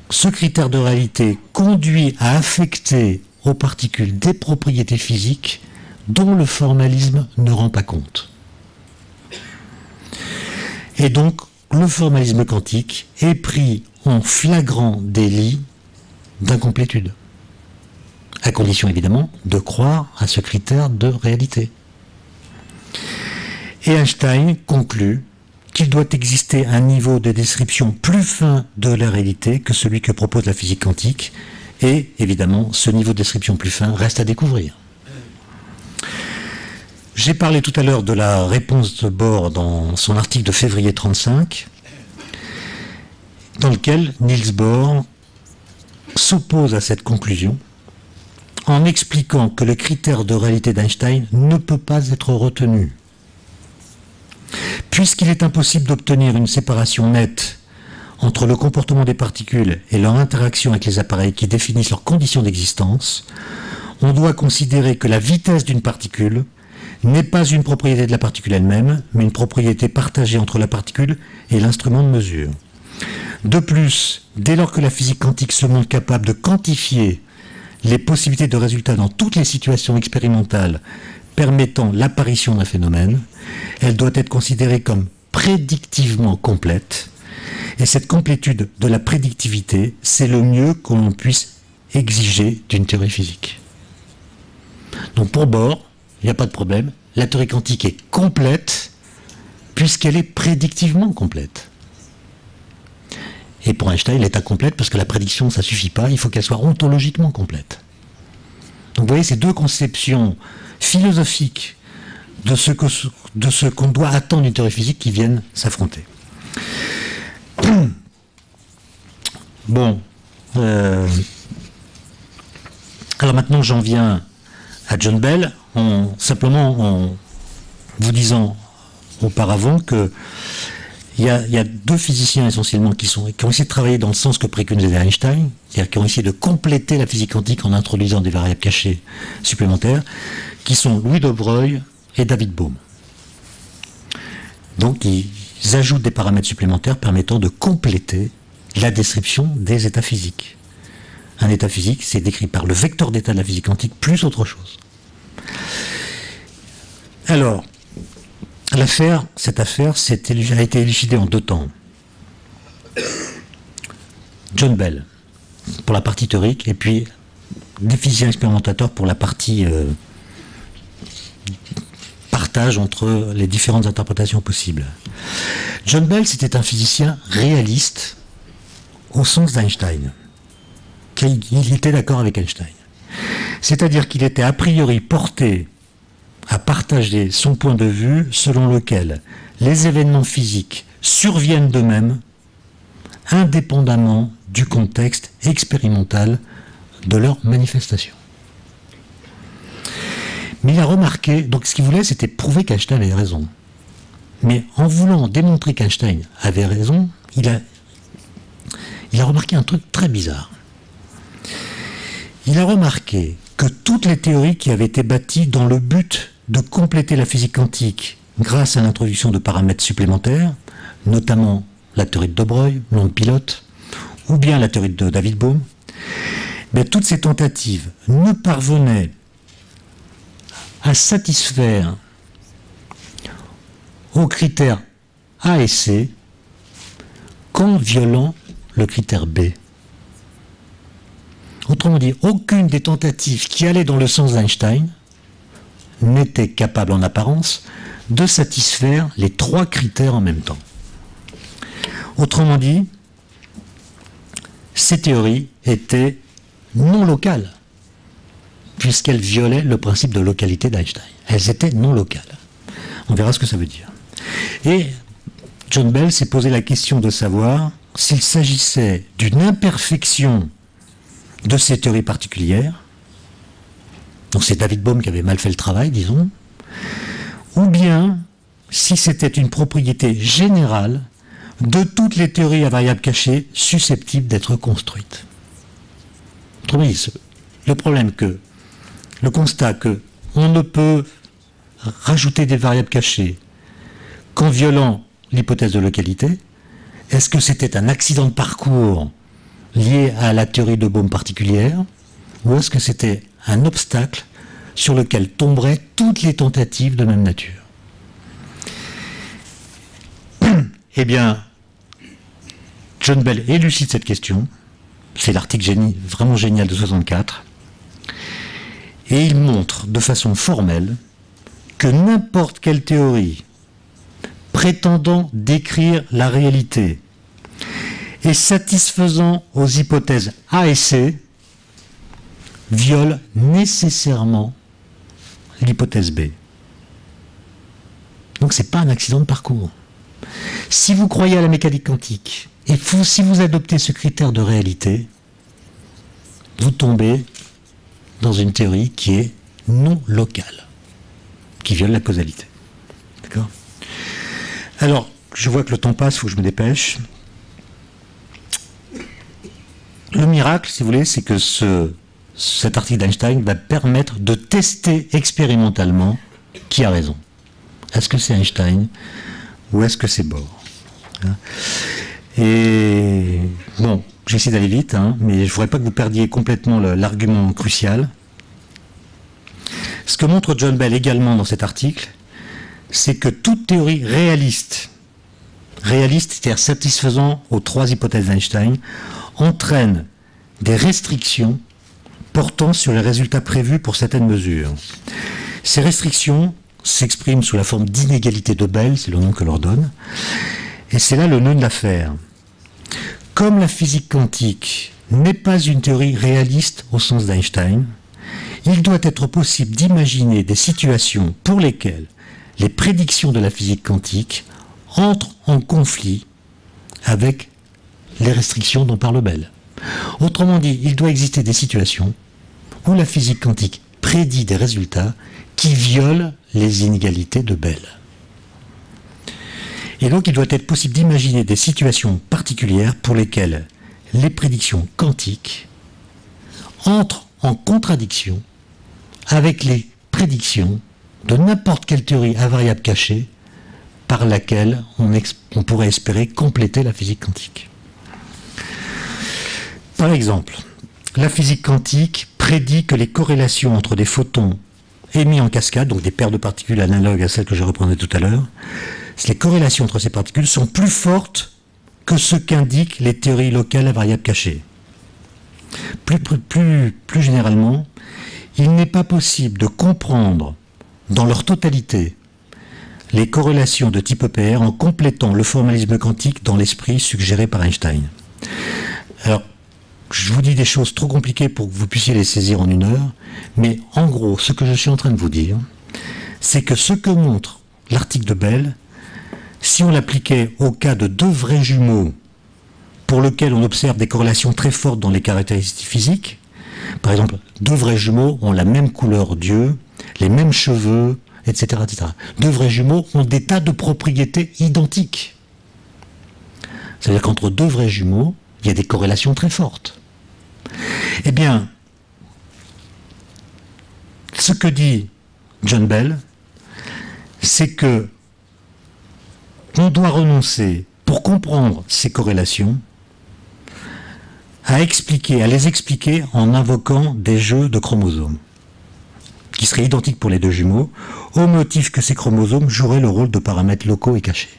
ce critère de réalité conduit à affecter aux particules des propriétés physiques dont le formalisme ne rend pas compte. Et donc, le formalisme quantique est pris en flagrant délit d'incomplétude, à condition évidemment de croire à ce critère de réalité. Et Einstein conclut qu'il doit exister un niveau de description plus fin de la réalité que celui que propose la physique quantique, et évidemment, ce niveau de description plus fin reste à découvrir. J'ai parlé tout à l'heure de la réponse de Bohr dans son article de février 1935, dans lequel Niels Bohr s'oppose à cette conclusion en expliquant que le critère de réalité d'Einstein ne peut pas être retenu. Puisqu'il est impossible d'obtenir une séparation nette entre le comportement des particules et leur interaction avec les appareils qui définissent leurs conditions d'existence, on doit considérer que la vitesse d'une particule n'est pas une propriété de la particule elle-même, mais une propriété partagée entre la particule et l'instrument de mesure. De plus, dès lors que la physique quantique se montre capable de quantifier les possibilités de résultats dans toutes les situations expérimentales permettant l'apparition d'un phénomène, elle doit être considérée comme prédictivement complète, et cette complétude de la prédictivité, c'est le mieux qu'on puisse exiger d'une théorie physique. Donc pour Bohr, il n'y a pas de problème, la théorie quantique est complète puisqu'elle est prédictivement complète. Et pour Einstein, elle est incomplète parce que la prédiction, ça ne suffit pas, il faut qu'elle soit ontologiquement complète. Donc vous voyez, ces deux conceptions philosophiques de ce qu'on doit attendre d'une théorie physique qui viennent s'affronter. Bon. Alors maintenant, j'en viens à John Bell, simplement en vous disant auparavant que il y a deux physiciens essentiellement qui ont essayé de travailler dans le sens que préconisait Einstein, c'est-à-dire qui ont essayé de compléter la physique quantique en introduisant des variables cachées supplémentaires, qui sont Louis de Broglie et David Bohm. Donc ils ajoutent des paramètres supplémentaires permettant de compléter la description des états physiques. Un état physique, c'est décrit par le vecteur d'état de la physique quantique plus autre chose. Alors, cette affaire a été élucidée en deux temps. John Bell, pour la partie théorique, et puis des physiciens expérimentateurs pour la partie partage entre les différentes interprétations possibles. John Bell, c'était un physicien réaliste au sens d'Einstein. Il était d'accord avec Einstein. C'est-à-dire qu'il était a priori porté à partager son point de vue selon lequel les événements physiques surviennent d'eux-mêmes indépendamment du contexte expérimental de leur manifestation. Mais il a remarqué, donc ce qu'il voulait, c'était prouver qu'Einstein avait raison. Mais en voulant démontrer qu'Einstein avait raison, il a remarqué un truc très bizarre. Il a remarqué que toutes les théories qui avaient été bâties dans le but de compléter la physique quantique grâce à l'introduction de paramètres supplémentaires, notamment la théorie de de Broglie, l'onde pilote, ou bien la théorie de David Bohm, toutes ces tentatives ne parvenaient à satisfaire aux critères A et C qu'en violant le critère B. Autrement dit, aucune des tentatives qui allaient dans le sens d'Einstein n'était capable en apparence de satisfaire les trois critères en même temps. Autrement dit, ces théories étaient non locales, puisqu'elles violaient le principe de localité d'Einstein. Elles étaient non locales. On verra ce que ça veut dire. Et John Bell s'est posé la question de savoir s'il s'agissait d'une imperfection de ces théories particulières, donc c'est David Bohm qui avait mal fait le travail, disons, ou bien si c'était une propriété générale de toutes les théories à variables cachées susceptibles d'être construites. Autrement dit, le constat que on ne peut rajouter des variables cachées qu'en violant l'hypothèse de localité, est-ce que c'était un accident de parcours lié à la théorie de Bohm particulière, ou est-ce que c'était un obstacle sur lequel tomberaient toutes les tentatives de même nature? Eh bien, John Bell élucide cette question, c'est l'article vraiment génial de 64, et il montre de façon formelle que n'importe quelle théorie prétendant décrire la réalité et satisfaisant aux hypothèses A et C viole nécessairement l'hypothèse B. Donc ce n'est pas un accident de parcours. Si vous croyez à la mécanique quantique et si vous adoptez ce critère de réalité, vous tombez dans une théorie qui est non locale, qui viole la causalité. D'accord ? Alors, je vois que le temps passe, il faut que je me dépêche. Le miracle, si vous voulez, c'est que cet article d'Einstein va permettre de tester expérimentalement qui a raison. Est-ce que c'est Einstein ou est-ce que c'est Bohr? Et bon, j'essaie d'aller vite, mais je ne voudrais pas que vous perdiez complètement l'argument crucial. Ce que montre John Bell également dans cet article, c'est que toute théorie réaliste, c'est-à-dire satisfaisant aux trois hypothèses d'Einstein, entraîne des restrictions portant sur les résultats prévus pour certaines mesures. Ces restrictions s'expriment sous la forme d'inégalité de Bell, c'est le nom que leur donne, et c'est là le nœud de l'affaire. Comme la physique quantique n'est pas une théorie réaliste au sens d'Einstein, il doit être possible d'imaginer des situations pour lesquelles les prédictions de la physique quantique entrent en conflit avec les restrictions dont parle Bell. Autrement dit, il doit exister des situations où la physique quantique prédit des résultats qui violent les inégalités de Bell. Et donc il doit être possible d'imaginer des situations particulières pour lesquelles les prédictions quantiques entrent en contradiction avec les prédictions de n'importe quelle théorie à variable cachée par laquelle on pourrait espérer compléter la physique quantique. Par exemple, la physique quantique prédit que les corrélations entre des photons émis en cascade, donc des paires de particules analogues à celles que je reprenais tout à l'heure, les corrélations entre ces particules sont plus fortes que ce qu'indiquent les théories locales à variable cachée. Plus généralement, il n'est pas possible de comprendre dans leur totalité les corrélations de type EPR en complétant le formalisme quantique dans l'esprit suggéré par Einstein. Alors, je vous dis des choses trop compliquées pour que vous puissiez les saisir en une heure, mais en gros, ce que je suis en train de vous dire, c'est que ce que montre l'article de Bell, si on l'appliquait au cas de deux vrais jumeaux pour lesquels on observe des corrélations très fortes dans les caractéristiques physiques, par exemple, deux vrais jumeaux ont la même couleur d'yeux, les mêmes cheveux, etc., etc. Deux vrais jumeaux ont des tas de propriétés identiques. C'est-à-dire qu'entre deux vrais jumeaux, il y a des corrélations très fortes. Eh bien, ce que dit John Bell, c'est que on doit renoncer, pour comprendre ces corrélations, à les expliquer en invoquant des jeux de chromosomes, qui seraient identiques pour les deux jumeaux, au motif que ces chromosomes joueraient le rôle de paramètres locaux et cachés.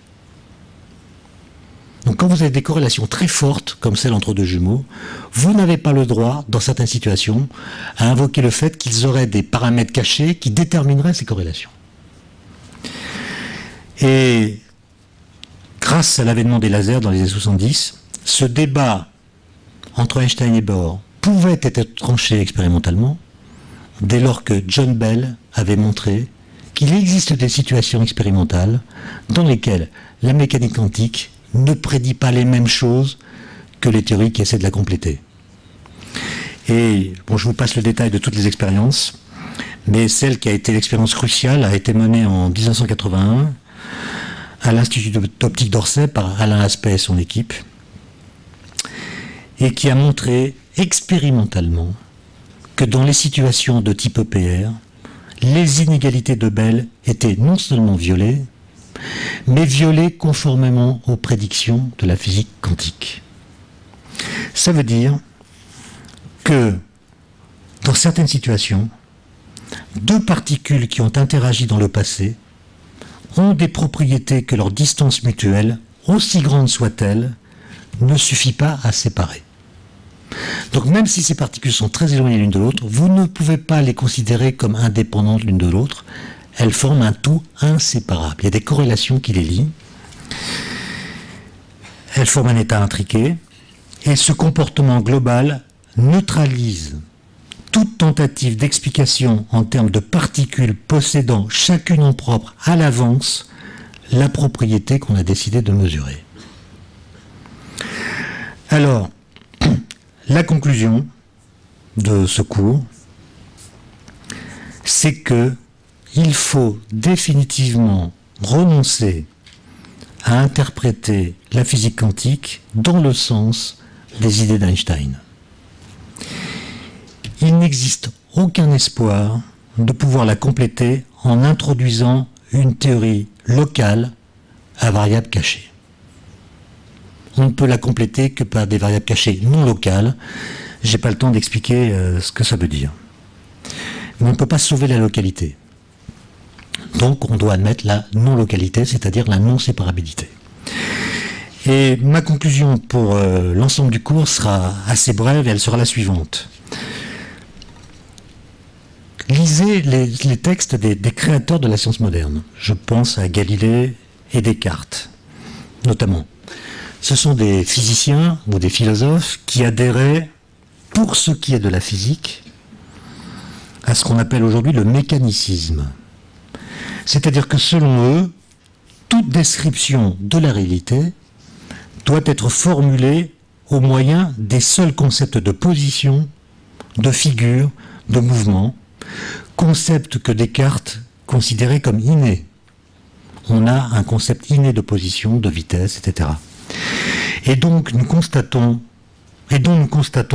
Donc quand vous avez des corrélations très fortes, comme celles entre deux jumeaux, vous n'avez pas le droit, dans certaines situations, à invoquer le fait qu'ils auraient des paramètres cachés qui détermineraient ces corrélations. Et grâce à l'avènement des lasers dans les années 70, ce débat entre Einstein et Bohr pouvait être tranché expérimentalement, dès lors que John Bell avait montré qu'il existe des situations expérimentales dans lesquelles la mécanique quantique ne prédit pas les mêmes choses que les théories qui essaient de la compléter. Et bon, je vous passe le détail de toutes les expériences, mais celle qui a été l'expérience cruciale a été menée en 1981 à l'Institut d'optique d'Orsay par Alain Aspect et son équipe, et qui a montré expérimentalement que dans les situations de type EPR, les inégalités de Bell étaient non seulement violées, mais violées conformément aux prédictions de la physique quantique. Ça veut dire que dans certaines situations, deux particules qui ont interagi dans le passé ont des propriétés que leur distance mutuelle, aussi grande soit-elle, ne suffit pas à séparer. Donc même si ces particules sont très éloignées l'une de l'autre, vous ne pouvez pas les considérer comme indépendantes l'une de l'autre. Elles forment un tout inséparable. Il y a des corrélations qui les lient. Elles forment un état intriqué. Et ce comportement global neutralise toute tentative d'explication en termes de particules possédant chacune en propre à l'avance la propriété qu'on a décidé de mesurer. Alors, la conclusion de ce cours, c'est que il faut définitivement renoncer à interpréter la physique quantique dans le sens des idées d'Einstein. Il n'existe aucun espoir de pouvoir la compléter en introduisant une théorie locale à variables cachées. On ne peut la compléter que par des variables cachées non locales. Je n'ai pas le temps d'expliquer ce que ça veut dire. Mais on ne peut pas sauver la localité. Donc on doit admettre la non-localité, c'est-à-dire la non-séparabilité. Et ma conclusion pour l'ensemble du cours sera assez brève et elle sera la suivante. Lisez les textes des créateurs de la science moderne. Je pense à Galilée et Descartes, notamment. Ce sont des physiciens ou des philosophes qui adhéraient, pour ce qui est de la physique, à ce qu'on appelle aujourd'hui le mécanicisme. C'est-à-dire que selon eux, toute description de la réalité doit être formulée au moyen des seuls concepts de position, de figure, de mouvement, concepts que Descartes considérait comme innés. On a un concept inné de position, de vitesse, etc. Et donc nous constatons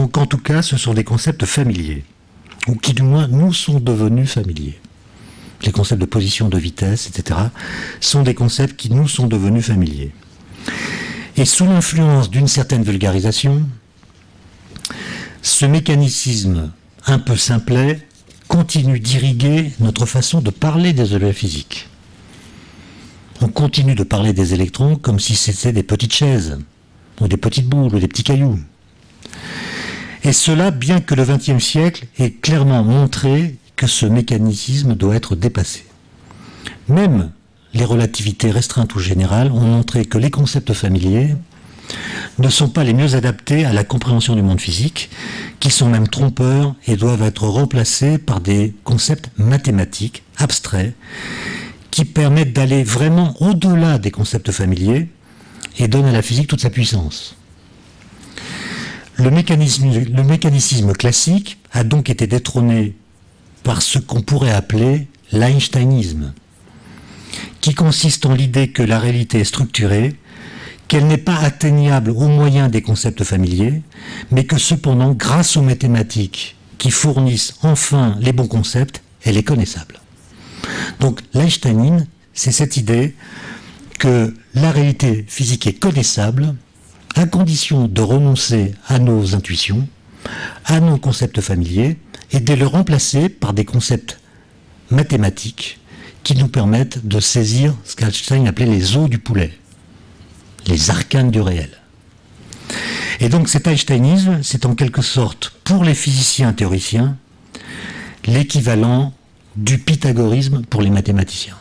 qu'en tout cas ce sont des concepts familiers, ou qui du moins nous sont devenus familiers. Les concepts de position, de vitesse, etc. sont des concepts qui nous sont devenus familiers. Et sous l'influence d'une certaine vulgarisation, ce mécanicisme un peu simplet continue d'irriguer notre façon de parler des objets physiques. On continue de parler des électrons comme si c'était des petites chaises, ou des petites boules, ou des petits cailloux. Et cela, bien que le XXe siècle ait clairement montré que ce mécanicisme doit être dépassé. Même les relativités restreintes ou générales ont montré que les concepts familiers ne sont pas les mieux adaptés à la compréhension du monde physique, qui sont même trompeurs et doivent être remplacés par des concepts mathématiques, abstraits, qui permettent d'aller vraiment au-delà des concepts familiers et donnent à la physique toute sa puissance. Le mécanicisme classique a donc été détrôné par ce qu'on pourrait appeler l'einsteinisme, qui consiste en l'idée que la réalité est structurée, qu'elle n'est pas atteignable au moyen des concepts familiers, mais que cependant, grâce aux mathématiques qui fournissent enfin les bons concepts, elle est connaissable. Donc l'einsteinine, c'est cette idée que la réalité physique est connaissable à condition de renoncer à nos intuitions, à nos concepts familiers, et de les remplacer par des concepts mathématiques qui nous permettent de saisir ce qu'Einstein appelait les os du poulet, les arcanes du réel. Et donc cet einsteinisme, c'est en quelque sorte, pour les physiciens théoriciens, l'équivalent du pythagorisme pour les mathématiciens.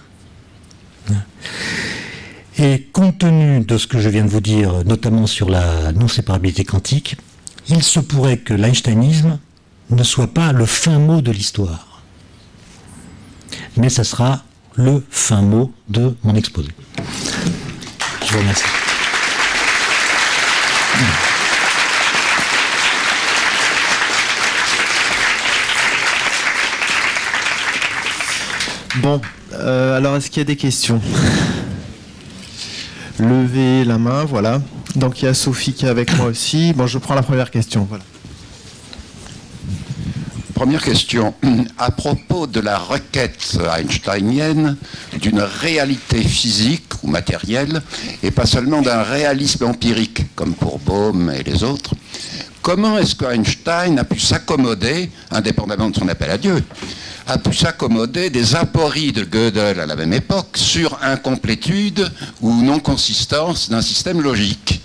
Et compte tenu de ce que je viens de vous dire, notamment sur la non-séparabilité quantique, il se pourrait que l'einsteinisme ne soit pas le fin mot de l'histoire, mais ça sera le fin mot de mon exposé. Je vous remercie. Bon, alors est-ce qu'il y a des questions? Levez la main, voilà. Donc il y a Sophie qui est avec moi aussi. Bon, je prends la première question, voilà. Première question. À propos de la requête einsteinienne d'une réalité physique ou matérielle, et pas seulement d'un réalisme empirique, comme pour Bohm et les autres, comment est-ce qu'Einstein a pu s'accommoder, indépendamment de son appel à Dieu, a pu s'accommoder des apories de Gödel à la même époque sur incomplétude ou non-consistance d'un système logique?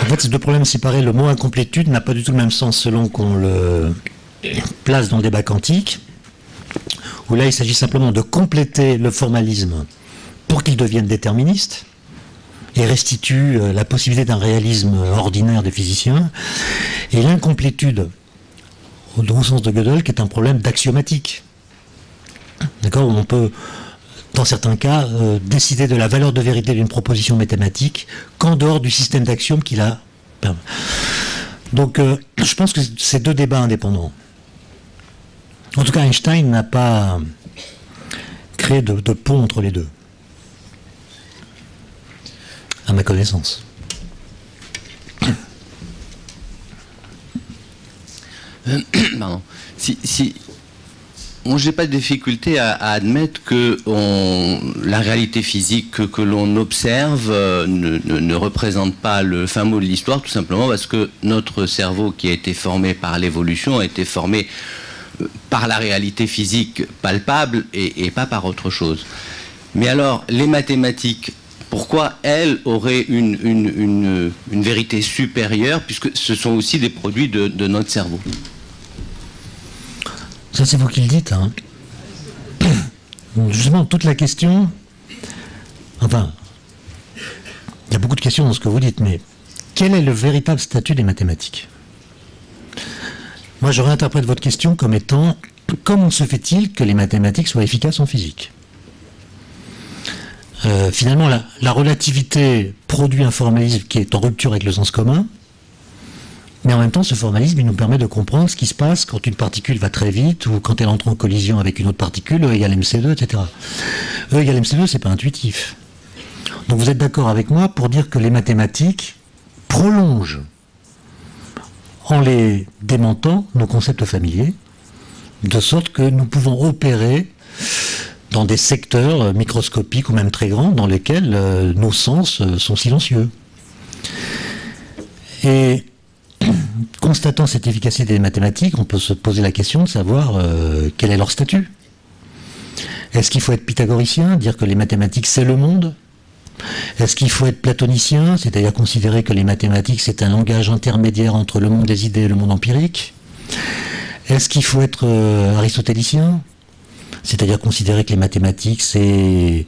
En fait, ces deux problèmes séparés, le mot incomplétude n'a pas du tout le même sens selon qu'on le place dans le débat quantique, où là il s'agit simplement de compléter le formalisme pour qu'il devienne déterministe et restitue la possibilité d'un réalisme ordinaire des physiciens, et l'incomplétude, au sens de Gödel, qui est un problème d'axiomatique. D'accord, où on peut, dans certains cas, décider de la valeur de vérité d'une proposition mathématique qu'en dehors du système d'axiomes qu'il a. Donc, je pense que c'est deux débats indépendants. En tout cas, Einstein n'a pas créé de pont entre les deux, à ma connaissance. Pardon. Moi, j'ai pas de difficulté à admettre que la réalité physique que l'on observe ne représente pas le fin mot de l'histoire, tout simplement parce que notre cerveau, qui a été formé par l'évolution, a été formé par la réalité physique palpable et pas par autre chose. Mais alors, les mathématiques, pourquoi elles auraient une vérité supérieure, puisque ce sont aussi des produits de notre cerveau? Ça, c'est vous qui le dites. Hein. Justement, toute la question... Enfin, il y a beaucoup de questions dans ce que vous dites, mais quel est le véritable statut des mathématiques? Moi, je réinterprète votre question comme étant comment se fait-il que les mathématiques soient efficaces en physique? Finalement, la relativité produit un formalisme qui est en rupture avec le sens commun, mais en même temps, ce formalisme, il nous permet de comprendre ce qui se passe quand une particule va très vite ou quand elle entre en collision avec une autre particule, E égale MC2, etc. E égale MC2, c'est pas intuitif. Donc vous êtes d'accord avec moi pour dire que les mathématiques prolongent, en les démentant, nos concepts familiers, de sorte que nous pouvons opérer dans des secteurs microscopiques ou même très grands dans lesquels nos sens sont silencieux. Et constatant cette efficacité des mathématiques, on peut se poser la question de savoir quel est leur statut. Est-ce qu'il faut être pythagoricien, dire que les mathématiques c'est le monde? Est-ce qu'il faut être platonicien, c'est-à-dire considérer que les mathématiques c'est un langage intermédiaire entre le monde des idées et le monde empirique? Est-ce qu'il faut être aristotélicien, c'est-à-dire considérer que les mathématiques c'est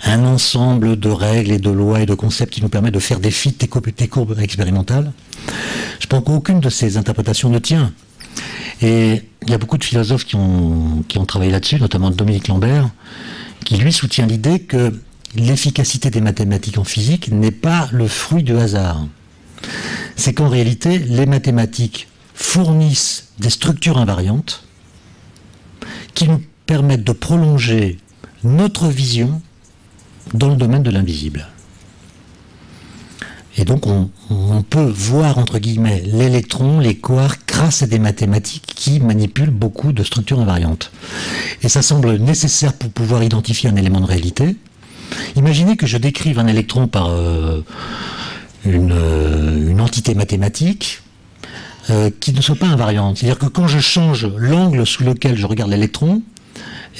un ensemble de règles et de lois et de concepts qui nous permet de faire des fites, des courbes expérimentales? Je pense qu'aucune de ces interprétations ne tient. Et il y a beaucoup de philosophes qui ont travaillé là-dessus, notamment Dominique Lambert, qui lui soutient l'idée que l'efficacité des mathématiques en physique n'est pas le fruit du hasard. C'est qu'en réalité, les mathématiques fournissent des structures invariantes qui nous permettent de prolonger notre vision dans le domaine de l'invisible. Et donc on peut voir, entre guillemets, l'électron, les quarks, grâce à des mathématiques qui manipulent beaucoup de structures invariantes. Et ça semble nécessaire pour pouvoir identifier un élément de réalité. Imaginez que je décrive un électron par une entité mathématique qui ne soit pas invariante. C'est-à-dire que quand je change l'angle sous lequel je regarde l'électron,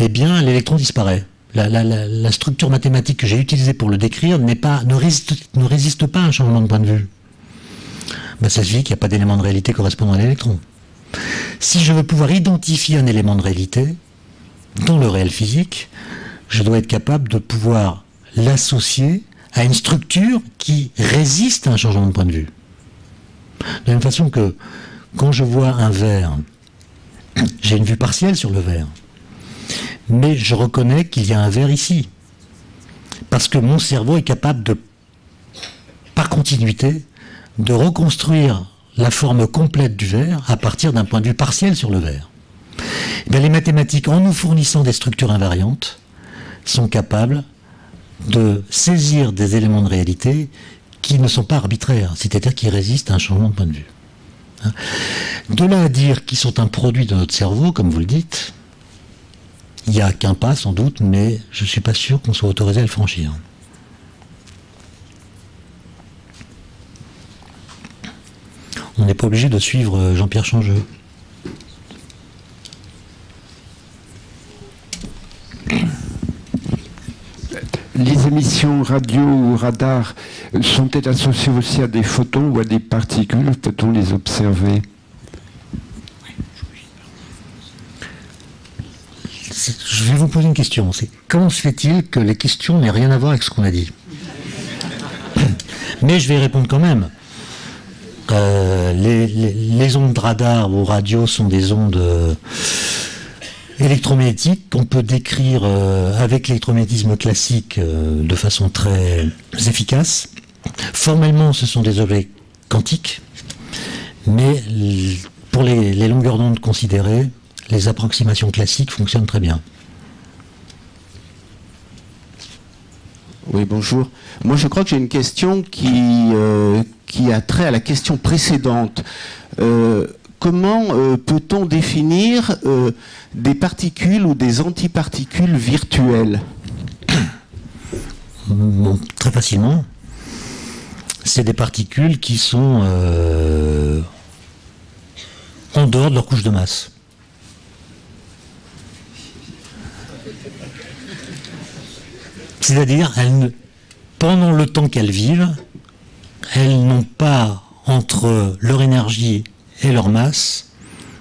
eh bien l'électron disparaît. La structure mathématique que j'ai utilisée pour le décrire ne résiste pas à un changement de point de vue. Ben, ça signifie qu'il n'y a pas d'élément de réalité correspondant à l'électron. Si je veux pouvoir identifier un élément de réalité dans le réel physique, je dois être capable de pouvoir l'associer à une structure qui résiste à un changement de point de vue. De la même façon que quand je vois un verre, j'ai une vue partielle sur le verre. Mais je reconnais qu'il y a un verre ici. Parce que mon cerveau est capable de, par continuité, de reconstruire la forme complète du verre à partir d'un point de vue partiel sur le verre. Et bien, les mathématiques, en nous fournissant des structures invariantes, sont capables de saisir des éléments de réalité qui ne sont pas arbitraires, c'est-à-dire qui résistent à un changement de point de vue. De là à dire qu'ils sont un produit de notre cerveau, comme vous le dites, il n'y a qu'un pas sans doute, mais je ne suis pas sûr qu'on soit autorisé à le franchir. On n'est pas obligé de suivre Jean-Pierre Changeux. Les émissions radio ou radar sont-elles associées aussi à des photons ou à des particules? Peut-on les observer? Je vais vous poser une question. C'est comment se fait-il que les questions n'aient rien à voir avec ce qu'on a dit? Mais je vais y répondre quand même. Les ondes radar ou radio sont des ondes électromagnétiques qu'on peut décrire avec l'électromagnétisme classique de façon très efficace. Formellement, ce sont des objets quantiques, mais pour les longueurs d'onde considérées, les approximations classiques fonctionnent très bien. Oui, bonjour. Moi, je crois que j'ai une question qui a trait à la question précédente. Comment peut-on définir des particules ou des antiparticules virtuelles? Bon, très facilement. C'est des particules qui sont en dehors de leur couche de masse. C'est-à-dire, pendant le temps qu'elles vivent, elles n'ont pas entre leur énergie et leur masse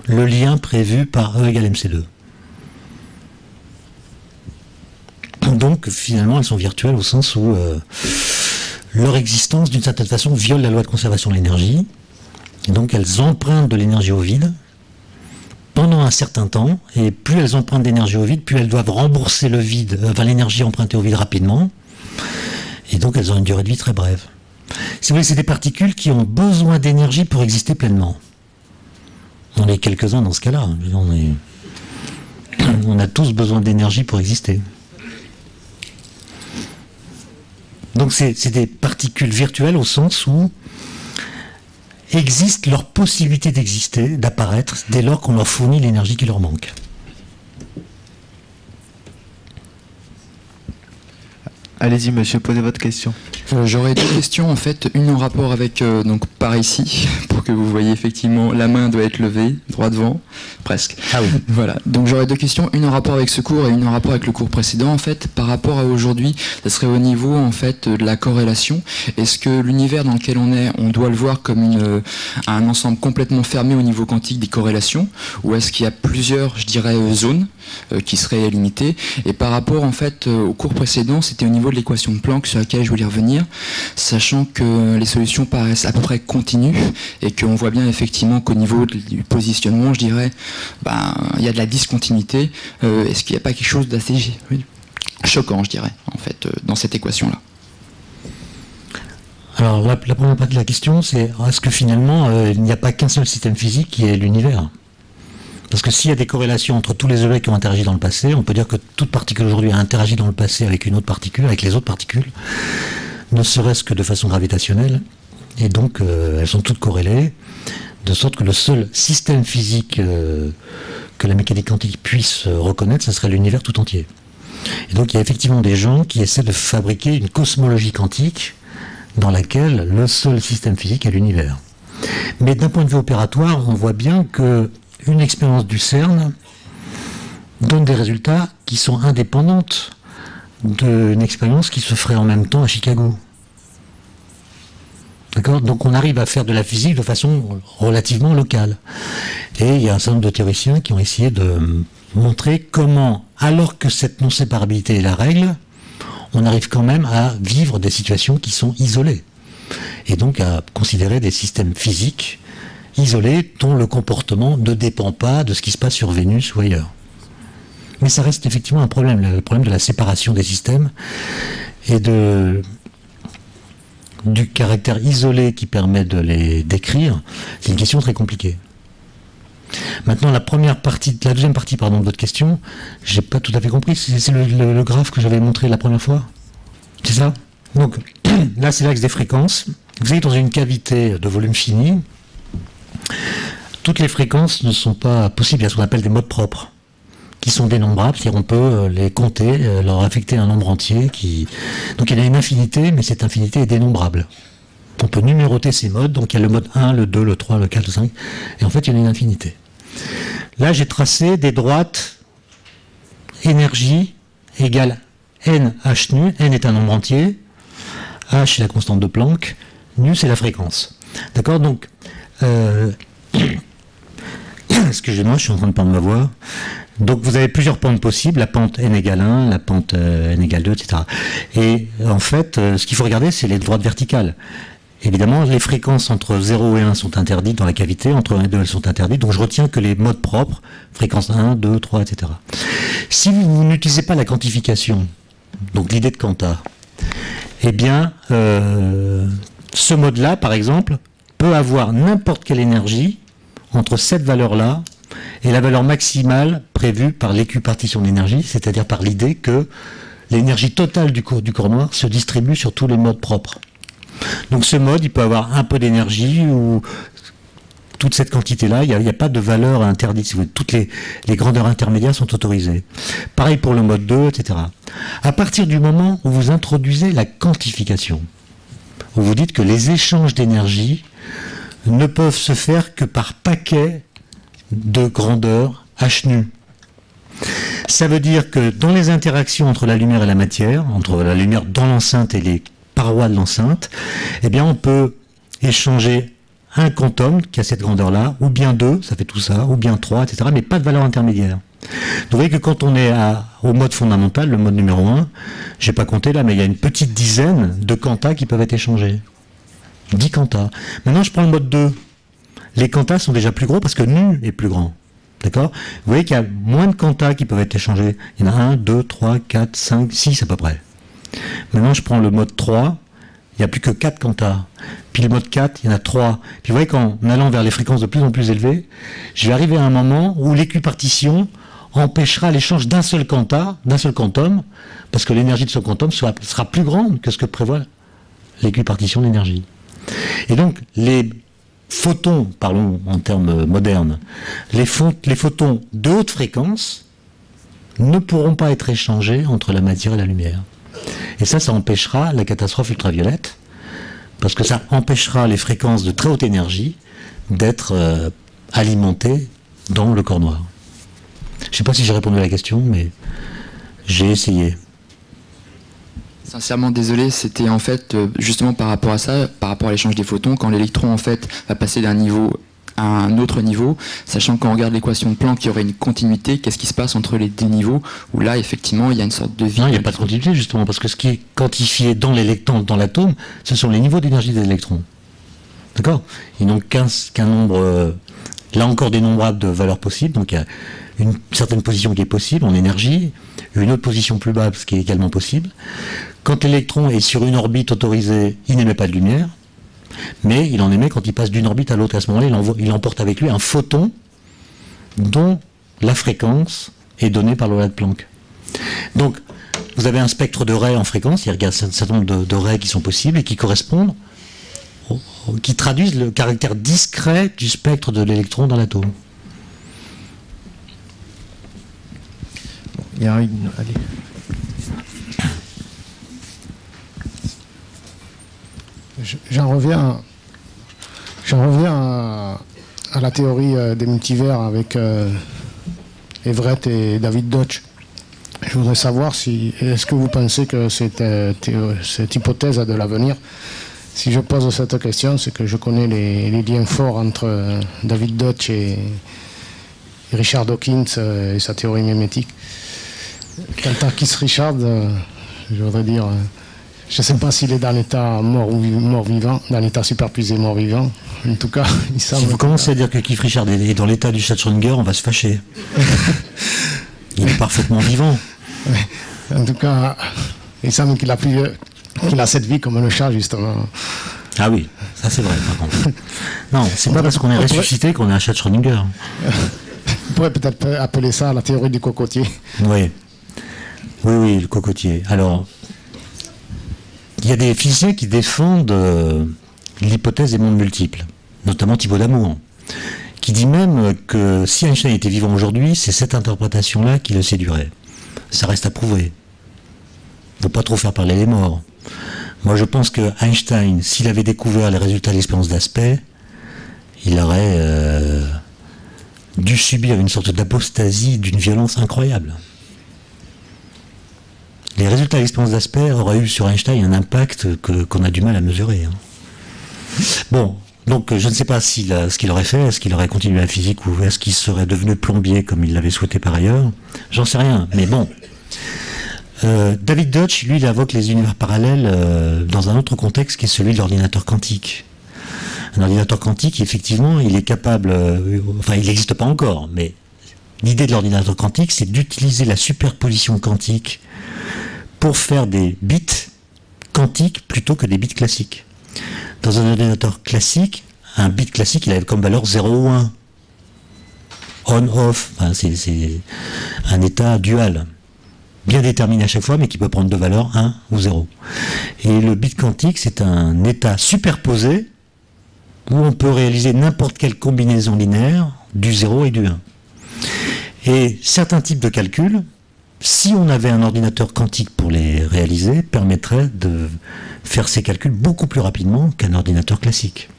le lien prévu par E égale MC2. Donc finalement elles sont virtuelles au sens où leur existence d'une certaine façon viole la loi de conservation de l'énergie, et donc elles empruntent de l'énergie au vide pendant un certain temps, et plus elles empruntent d'énergie au vide, plus elles doivent rembourser le vide, l'énergie empruntée au vide rapidement, et donc elles ont une durée de vie très brève. Si vous voulez, c'est des particules qui ont besoin d'énergie pour exister pleinement. On est quelques-uns dans ce cas-là. On a tous besoin d'énergie pour exister. Donc c'est des particules virtuelles au sens où existe leur possibilité d'exister, d'apparaître, dès lors qu'on leur fournit l'énergie qui leur manque. Allez-y, monsieur, posez votre question. J'aurais deux questions, en fait, une en rapport avec, donc par ici, pour que vous voyez effectivement, la main doit être levée, droit devant, presque. Ah oui. Voilà, donc j'aurais deux questions, une en rapport avec ce cours et une en rapport avec le cours précédent, en fait, par rapport à aujourd'hui, ça serait au niveau, en fait, de la corrélation. Est-ce que l'univers dans lequel on est, on doit le voir comme un ensemble complètement fermé au niveau quantique des corrélations, ou est-ce qu'il y a plusieurs, je dirais, zones qui seraient limitées? Et par rapport, en fait, au cours précédent, c'était au niveau de l'équation de Planck sur laquelle je voulais revenir, sachant que les solutions paraissent à peu près continues et qu'on voit bien effectivement qu'au niveau du positionnement, je dirais, il y a de la discontinuité. Est-ce qu'il n'y a pas quelque chose d'assez choquant, je dirais, en fait, dans cette équation-là? Alors la première partie de la question, c'est est-ce que finalement il n'y a pas qu'un seul système physique qui est l'univers? Parce que s'il y a des corrélations entre tous les objets qui ont interagi dans le passé, on peut dire que toute particule aujourd'hui a interagi dans le passé avec une autre particule, avec les autres particules, ne serait-ce que de façon gravitationnelle, et donc elles sont toutes corrélées, de sorte que le seul système physique que la mécanique quantique puisse reconnaître, ce serait l'univers tout entier. Et donc il y a effectivement des gens qui essaient de fabriquer une cosmologie quantique dans laquelle le seul système physique est l'univers. Mais d'un point de vue opératoire, on voit bien que une expérience du CERN donne des résultats qui sont indépendantes d'une expérience qui se ferait en même temps à Chicago. D'accord ? Donc on arrive à faire de la physique de façon relativement locale. Et il y a un certain nombre de théoriciens qui ont essayé de montrer comment, alors que cette non-séparabilité est la règle, on arrive quand même à vivre des situations qui sont isolées. Et donc à considérer des systèmes physiques isolés dont le comportement ne dépend pas de ce qui se passe sur Vénus ou ailleurs. Mais ça reste effectivement un problème, le problème de la séparation des systèmes et du caractère isolé qui permet de les décrire. C'est une question très compliquée. Maintenant, la deuxième partie de votre question, j'ai pas tout à fait compris. C'est le graphe que j'avais montré la première fois. C'est ça? Donc là, c'est l'axe des fréquences. Vous êtes dans une cavité de volume fini. toutes les fréquences ne sont pas possibles. Il y a ce qu'on appelle des modes propres, qui sont dénombrables, c'est-à-dire on peut les compter, leur affecter un nombre entier. Donc il y a une infinité, mais cette infinité est dénombrable. On peut numéroter ces modes, donc il y a le mode 1, le 2, le 3, le 4, le 5, et en fait il y en a une infinité. Là j'ai tracé des droites énergie égale n h nu, n est un nombre entier, h c'est la constante de Planck, nu c'est la fréquence. D'accord, donc excusez-moi, je suis en train de perdre ma voix. Donc vous avez plusieurs pentes possibles, la pente n égale 1, la pente n égale 2, etc. Et en fait, ce qu'il faut regarder, c'est les droites verticales. Évidemment, les fréquences entre 0 et 1 sont interdites dans la cavité, entre 1 et 2 elles sont interdites, donc je retiens que les modes propres, fréquence 1, 2, 3, etc. Si vous n'utilisez pas la quantification, donc l'idée de quanta, eh bien, ce mode-là, par exemple, peut avoir n'importe quelle énergie entre cette valeur-là et la valeur maximale prévue par l'équipartition d'énergie, c'est-à-dire par l'idée que l'énergie totale du corps noir se distribue sur tous les modes propres. Donc ce mode, il peut avoir un peu d'énergie ou toute cette quantité-là, il n'y a pas de valeur interdite. Si vous voulez. Toutes les grandeurs intermédiaires sont autorisées. Pareil pour le mode 2, etc. À partir du moment où vous introduisez la quantification, où vous dites que les échanges d'énergie ne peuvent se faire que par paquet de grandeur h nu. Ça veut dire que dans les interactions entre la lumière et la matière, entre la lumière dans l'enceinte et les parois de l'enceinte, eh bien on peut échanger un quantum qui a cette grandeur-là, ou bien 2, ça fait tout ça, ou bien 3, etc., mais pas de valeur intermédiaire. Vous voyez que quand on est au mode fondamental, le mode numéro 1, j'ai pas compté là, mais il y a une petite dizaine de quantas qui peuvent être échangés. 10 quantas. Maintenant, je prends le mode 2. Les quantas sont déjà plus gros parce que nu est plus grand. D'accord? Vous voyez qu'il y a moins de quantas qui peuvent être échangés. Il y en a 1, 2, 3, 4, 5, 6 à peu près. Maintenant, je prends le mode 3. Il n'y a plus que 4 quantas. Puis le mode 4, il y en a 3. Puis vous voyez qu'en allant vers les fréquences de plus en plus élevées, je vais arriver à un moment où l'équipartition empêchera l'échange d'un seul quanta, d'un seul quantum, parce que l'énergie de ce quantum sera plus grande que ce que prévoit l'équipartition d'énergie. Et donc, les photons, parlons en termes modernes, les photons de haute fréquence ne pourront pas être échangés entre la matière et la lumière. Et ça empêchera la catastrophe ultraviolette, parce que ça empêchera les fréquences de très haute énergie d'être alimentées dans le corps noir. Je ne sais pas si j'ai répondu à la question, mais j'ai essayé. Sincèrement désolé, c'était en fait justement par rapport à ça, par rapport à l'échange des photons, quand l'électron en fait va passer d'un niveau à un autre niveau, sachant qu'on regarde l'équation de Planck, il y aurait une continuité, qu'est-ce qui se passe entre les deux niveaux, où là effectivement il y a une sorte de vide. Non, il n'y a pas de continuité justement, parce que ce qui est quantifié dans l'électron, dans l'atome, ce sont les niveaux d'énergie des électrons. D'accord? Ils n'ont qu'un nombre, là encore dénombrable de valeurs possibles, donc il y a une certaine position qui est possible en énergie, une autre position plus basse qui est également possible. Quand l'électron est sur une orbite autorisée, il n'émet pas de lumière, mais il en émet quand il passe d'une orbite à l'autre. À ce moment-là, il emporte avec lui un photon dont la fréquence est donnée par la loi de Planck. Donc, vous avez un spectre de raies en fréquence, il y a un certain nombre de raies qui sont possibles et qui correspondent, qui traduisent le caractère discret du spectre de l'électron dans l'atome. Il y a une... Allez. J'en reviens à la théorie des multivers avec Everett et David Deutsch. Je voudrais savoir est-ce que vous pensez que cette hypothèse a de l'avenir? Si je pose cette question, c'est que je connais les liens forts entre David Deutsch et Richard Dawkins et sa théorie mimétique. Quant à Keith Richards, je voudrais dire... Je ne sais pas s'il est dans l'état mort-vivant, dans l'état superposé mort-vivant. En tout cas, il semble... Si vous commencez à dire que Keith Richards est dans l'état du chat de Schrödinger, on va se fâcher. Il est parfaitement vivant. Ouais. En tout cas, il semble qu'il a cette vie comme le chat, justement. Ah oui, ça c'est vrai, par contre. Non, c'est pas parce qu'on est ressuscité qu'on est un chat de Schrödinger. On pourrait peut-être appeler ça la théorie du cocotier. Oui. Oui, le cocotier. Alors... Il y a des physiciens qui défendent l'hypothèse des mondes multiples, notamment Thibaut Damour, qui dit même que si Einstein était vivant aujourd'hui, c'est cette interprétation-là qui le séduirait. Ça reste à prouver. Il ne faut pas trop faire parler les morts. Moi, je pense que Einstein, s'il avait découvert les résultats de l'expérience d'aspect, il aurait dû subir une sorte d'apostasie d'une violence incroyable. Les résultats de l'expérience d'aspect auraient eu sur Einstein un impact qu'on a du mal à mesurer. Bon, donc je ne sais pas ce qu'il aurait fait, est-ce qu'il aurait continué la physique ou est-ce qu'il serait devenu plombier comme il l'avait souhaité par ailleurs. J'en sais rien, mais bon. David Deutsch, lui, il invoque les univers parallèles dans un autre contexte qui est celui de l'ordinateur quantique. Un ordinateur quantique, effectivement, il est capable, enfin il n'existe pas encore, mais l'idée de l'ordinateur quantique, c'est d'utiliser la superposition quantique pour faire des bits quantiques plutôt que des bits classiques. Dans un ordinateur classique, un bit classique, il a comme valeur 0 ou 1. On-off, enfin, c'est un état dual, bien déterminé à chaque fois, mais qui peut prendre deux valeurs, 1 ou 0. Et le bit quantique, c'est un état superposé où on peut réaliser n'importe quelle combinaison linéaire du 0 et du 1. Et certains types de calculs, si on avait un ordinateur quantique pour les réaliser, permettrait de faire ces calculs beaucoup plus rapidement qu'un ordinateur classique.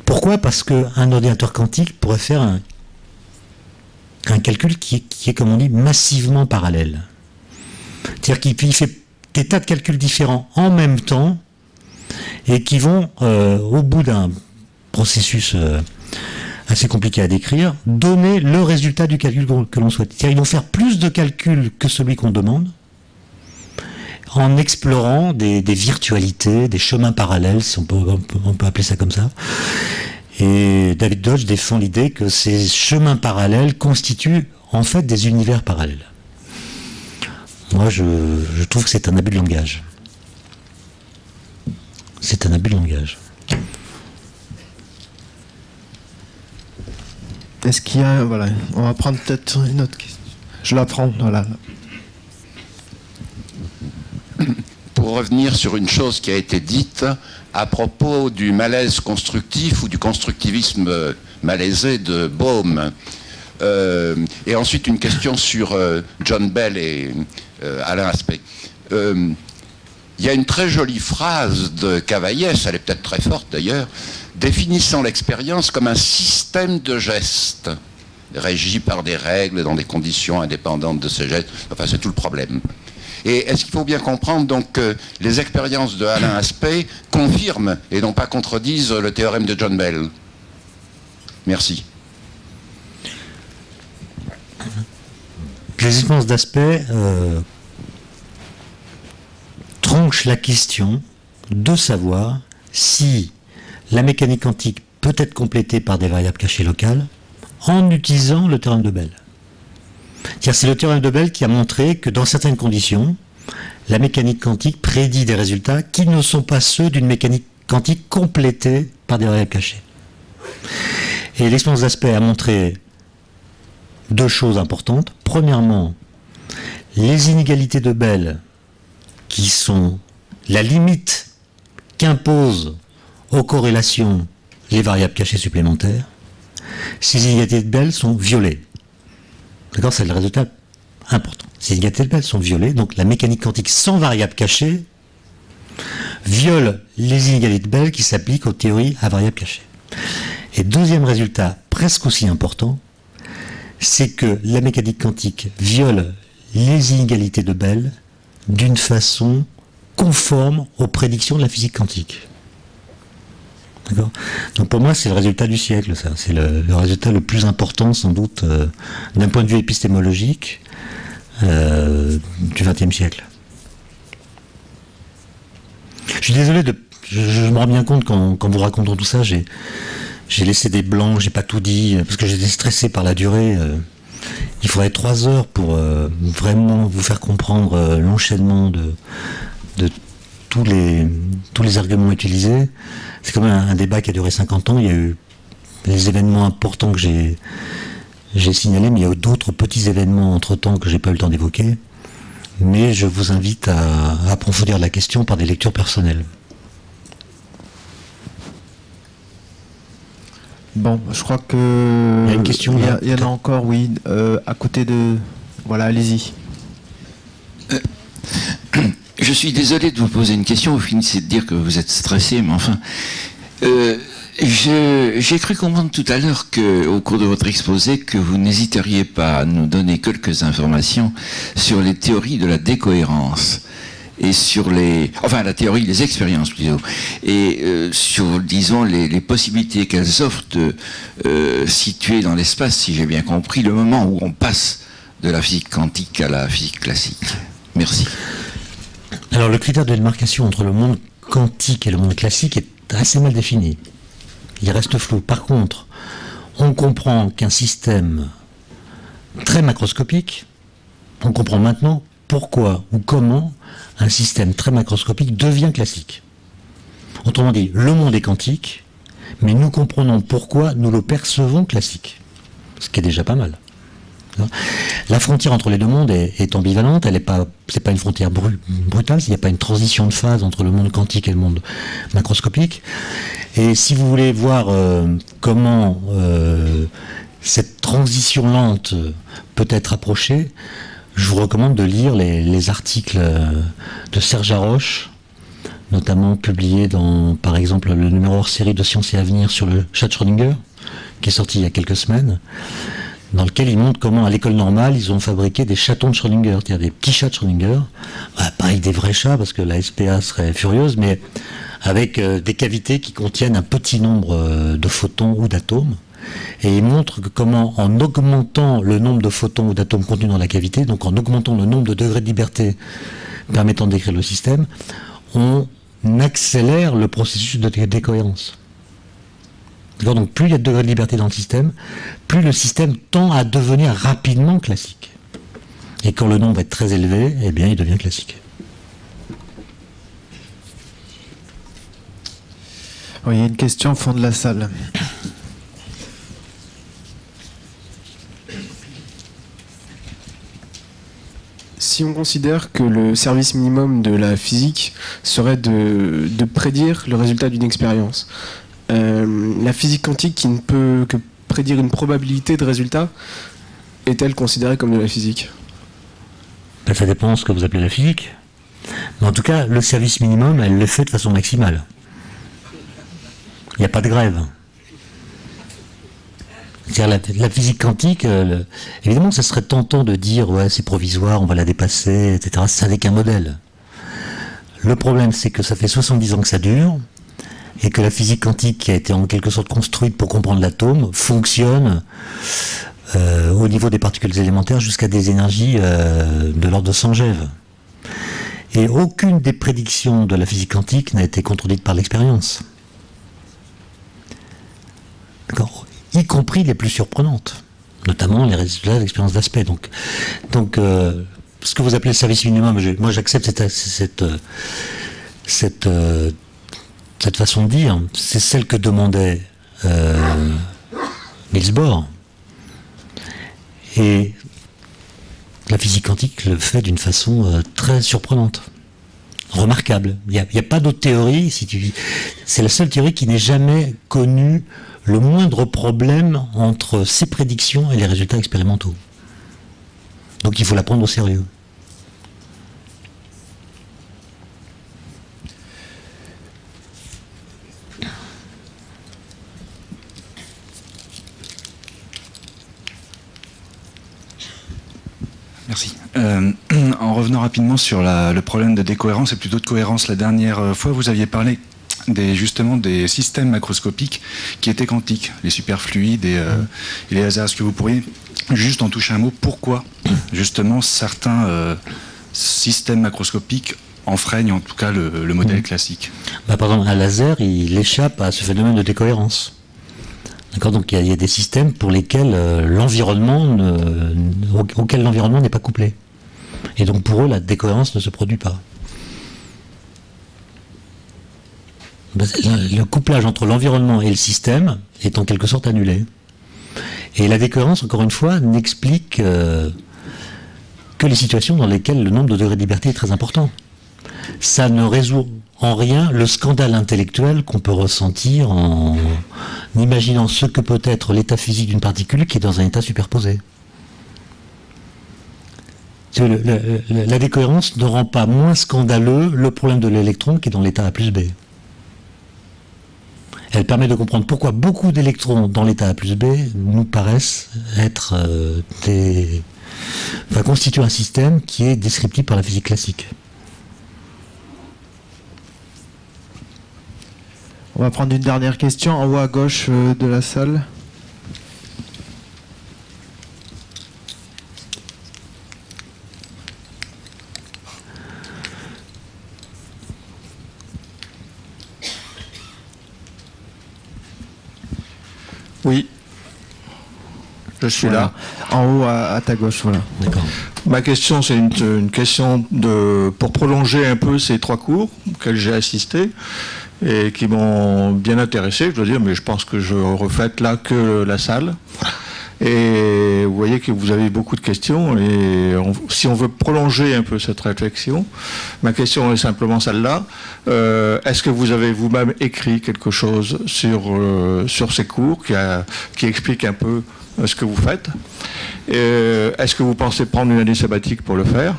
Pourquoi ? Parce qu'un ordinateur quantique pourrait faire un calcul qui est, comme on dit, massivement parallèle. C'est-à-dire qu'il fait des tas de calculs différents en même temps et qui vont, au bout d'un processus assez compliqué à décrire, donner le résultat du calcul que l'on souhaite. C'est-à-dire qu'ils vont faire plus de calculs que celui qu'on demande en explorant des virtualités, des chemins parallèles, si on peut appeler ça comme ça. Et David Deutsch défend l'idée que ces chemins parallèles constituent en fait des univers parallèles. Moi, je trouve que c'est un abus de langage. C'est un abus de langage. Est-ce qu'il y a... Voilà, on va prendre peut-être une autre question. Je la prends, voilà. Pour revenir sur une chose qui a été dite à propos du malaise constructif ou du constructivisme malaisé de Bohm. Et ensuite une question sur John Bell et Alain Aspect. Il y a une très jolie phrase de Cavaillès, elle est peut-être très forte d'ailleurs, définissant l'expérience comme un système de gestes, régi par des règles dans des conditions indépendantes de ces gestes. Enfin, c'est tout le problème. Et est-ce qu'il faut bien comprendre donc que les expériences de Alain Aspect confirment et non pas contredisent le théorème de John Bell? Merci. Les expériences d'Aspect tranchent la question de savoir si la mécanique quantique peut être complétée par des variables cachées locales en utilisant le théorème de Bell. C'est le théorème de Bell qui a montré que dans certaines conditions, la mécanique quantique prédit des résultats qui ne sont pas ceux d'une mécanique quantique complétée par des variables cachées. Et l'expérience d'Aspect a montré deux choses importantes. Premièrement, les inégalités de Bell, qui sont la limite qu'imposent aux corrélations les variables cachées supplémentaires, ces inégalités de Bell sont violées. D'accord, c'est le résultat important. Ces inégalités de Bell sont violées, donc la mécanique quantique sans variable cachée viole les inégalités de Bell qui s'appliquent aux théories à variables cachées. Et deuxième résultat, presque aussi important, c'est que la mécanique quantique viole les inégalités de Bell d'une façon conforme aux prédictions de la physique quantique. D'accord ? Donc pour moi, c'est le résultat du siècle, ça. C'est le résultat le plus important, sans doute, d'un point de vue épistémologique, du XXe siècle. Je suis désolé, je me rends bien compte qu'en vous racontant tout ça, j'ai laissé des blancs, j'ai pas tout dit, parce que j'étais stressé par la durée. Il faudrait 3 heures pour vraiment vous faire comprendre l'enchaînement de tous les arguments utilisés. C'est quand même un débat qui a duré 50 ans. Il y a eu les événements importants que j'ai signalés, mais il y a eu d'autres petits événements entre-temps que j'ai pas eu le temps d'évoquer. Mais je vous invite à approfondir la question par des lectures personnelles. Bon, je crois que... Il y a une question là. Il y en a encore, oui, à côté de... Voilà, allez-y. Je suis désolé de vous poser une question, vous finissez de dire que vous êtes stressé, mais enfin... j'ai cru comprendre tout à l'heure au cours de votre exposé que vous n'hésiteriez pas à nous donner quelques informations sur les théories de la décohérence et sur la théorie des expériences plutôt, et sur, disons, les possibilités qu'elles offrent de situer dans l'espace, si j'ai bien compris, le moment où on passe de la physique quantique à la physique classique. Merci. Alors le critère de démarcation entre le monde quantique et le monde classique est assez mal défini. Il reste flou. Par contre, on comprend qu'un système très macroscopique, on comprend maintenant pourquoi ou comment un système très macroscopique devient classique. Autrement dit, le monde est quantique, mais nous comprenons pourquoi nous le percevons classique. Ce qui est déjà pas mal. La frontière entre les deux mondes est ambivalente, c'est pas une frontière brutale, il n'y a pas une transition de phase entre le monde quantique et le monde macroscopique. Et si vous voulez voir comment cette transition lente peut être approchée, je vous recommande de lire les articles de Serge Haroche, notamment publiés dans, par exemple, le numéro hors série de Sciences et Avenir sur le chat de Schrödinger, qui est sorti il y a quelques semaines, dans lequel il montre comment, à l'école normale, ils ont fabriqué des chatons de Schrödinger, c'est-à-dire des petits chats de Schrödinger, pas avec des vrais chats, parce que la SPA serait furieuse, mais avec des cavités qui contiennent un petit nombre de photons ou d'atomes. Et il montre que comment, en augmentant le nombre de photons ou d'atomes contenus dans la cavité, donc en augmentant le nombre de degrés de liberté permettant de décrire le système, on accélère le processus de décohérence. Donc plus il y a de degrés de liberté dans le système, plus le système tend à devenir rapidement classique. Et quand le nombre est très élevé, eh bien il devient classique. Oui, il y a une question au fond de la salle. Si on considère que le service minimum de la physique serait de prédire le résultat d'une expérience, la physique quantique qui ne peut que prédire une probabilité de résultat, est-elle considérée comme de la physique ? Ben, ça dépend de ce que vous appelez la physique. Mais en tout cas, le service minimum, elle le fait de façon maximale. Il n'y a pas de grève. C'est-à-dire la physique quantique, évidemment, ça serait tentant de dire ouais, c'est provisoire, on va la dépasser, etc. Ça n'est qu'un modèle. Le problème, c'est que ça fait 70 ans que ça dure, et que la physique quantique, qui a été en quelque sorte construite pour comprendre l'atome, fonctionne au niveau des particules élémentaires jusqu'à des énergies de l'ordre de 100 GeV. Et aucune des prédictions de la physique quantique n'a été contredite par l'expérience. D'accord ? Y compris les plus surprenantes, notamment les résultats de l'expérience d'aspect. Donc, ce que vous appelez le service minimum, moi j'accepte cette façon de dire, c'est celle que demandait Niels Bohr. Et la physique quantique le fait d'une façon très surprenante, remarquable. Il n'y a pas d'autre théorie, c'est la seule théorie qui n'ait jamais connu le moindre problème entre ses prédictions et les résultats expérimentaux. Donc il faut la prendre au sérieux. Merci. En revenant rapidement sur le problème de décohérence et plutôt de cohérence, la dernière fois vous aviez parlé justement des systèmes macroscopiques qui étaient quantiques, les superfluides et les lasers. Est-ce que vous pourriez juste en toucher un mot, pourquoi justement certains systèmes macroscopiques enfreignent en tout cas le modèle classique? Par exemple, un laser, il échappe à ce phénomène de décohérence. D'accord, donc il y a des systèmes pour lesquels l'environnement n'est pas couplé. Et donc pour eux, la décohérence ne se produit pas. Le couplage entre l'environnement et le système est en quelque sorte annulé. Et la décohérence, encore une fois, n'explique que les situations dans lesquelles le nombre de degrés de liberté est très important. Ça ne résout en rien le scandale intellectuel qu'on peut ressentir imaginant ce que peut être l'état physique d'une particule qui est dans un état superposé. La décohérence ne rend pas moins scandaleux le problème de l'électron qui est dans l'état A plus B. Elle permet de comprendre pourquoi beaucoup d'électrons dans l'état A plus B nous paraissent être constituer un système qui est descriptif par la physique classique. On va prendre une dernière question en haut à gauche de la salle. Oui, je suis Voilà. là. En haut à ta gauche, voilà. D'accord. Ma question, c'est une question pour prolonger un peu ces 3 cours auxquels j'ai assisté et qui m'ont bien intéressé, je dois dire, mais je pense que je reflète là que la salle. Et vous voyez que vous avez beaucoup de questions et si on veut prolonger un peu cette réflexion, ma question est simplement celle-là. Est-ce que vous avez vous-même écrit quelque chose sur ces cours qui explique un peu ce que vous faites? Est-ce que vous pensez prendre une année sabbatique pour le faire?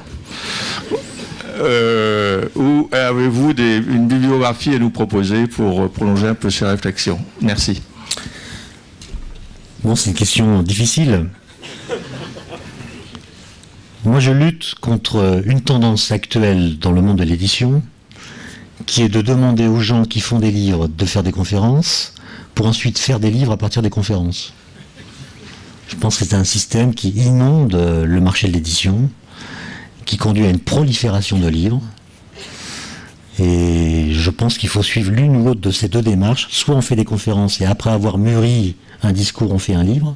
Ou avez-vous une bibliographie à nous proposer pour prolonger un peu ces réflexions? Merci. Bon, c'est une question difficile. Moi, je lutte contre une tendance actuelle dans le monde de l'édition, qui est de demander aux gens qui font des livres de faire des conférences, pour ensuite faire des livres à partir des conférences. Je pense que c'est un système qui inonde le marché de l'édition, qui conduit à une prolifération de livres. Et je pense qu'il faut suivre l'une ou l'autre de ces 2 démarches. Soit on fait des conférences et après avoir mûri un discours, on fait un livre.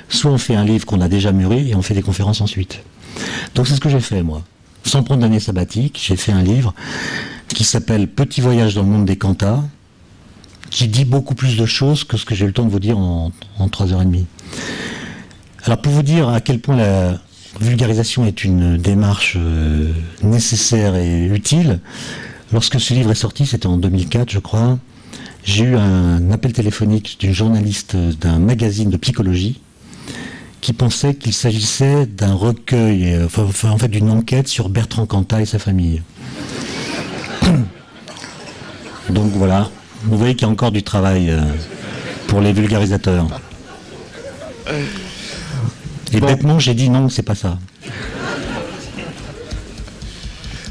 Soit on fait un livre qu'on a déjà mûri et on fait des conférences ensuite. Donc c'est ce que j'ai fait, moi. Sans prendre d'année sabbatique, j'ai fait un livre qui s'appelle Petit voyage dans le monde des cantats, qui dit beaucoup plus de choses que ce que j'ai eu le temps de vous dire en 3h30. Alors pour vous dire à quel point la vulgarisation est une démarche nécessaire et utile, lorsque ce livre est sorti, c'était en 2004 je crois, j'ai eu un appel téléphonique d'une journaliste d'un magazine de psychologie qui pensait qu'il s'agissait d'un recueil, en fait d'une enquête sur Bertrand Cantat et sa famille. Donc voilà, vous voyez qu'il y a encore du travail pour les vulgarisateurs. Et bêtement, j'ai dit non, c'est pas ça.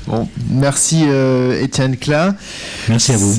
Bon, merci Étienne Klein. Merci à vous.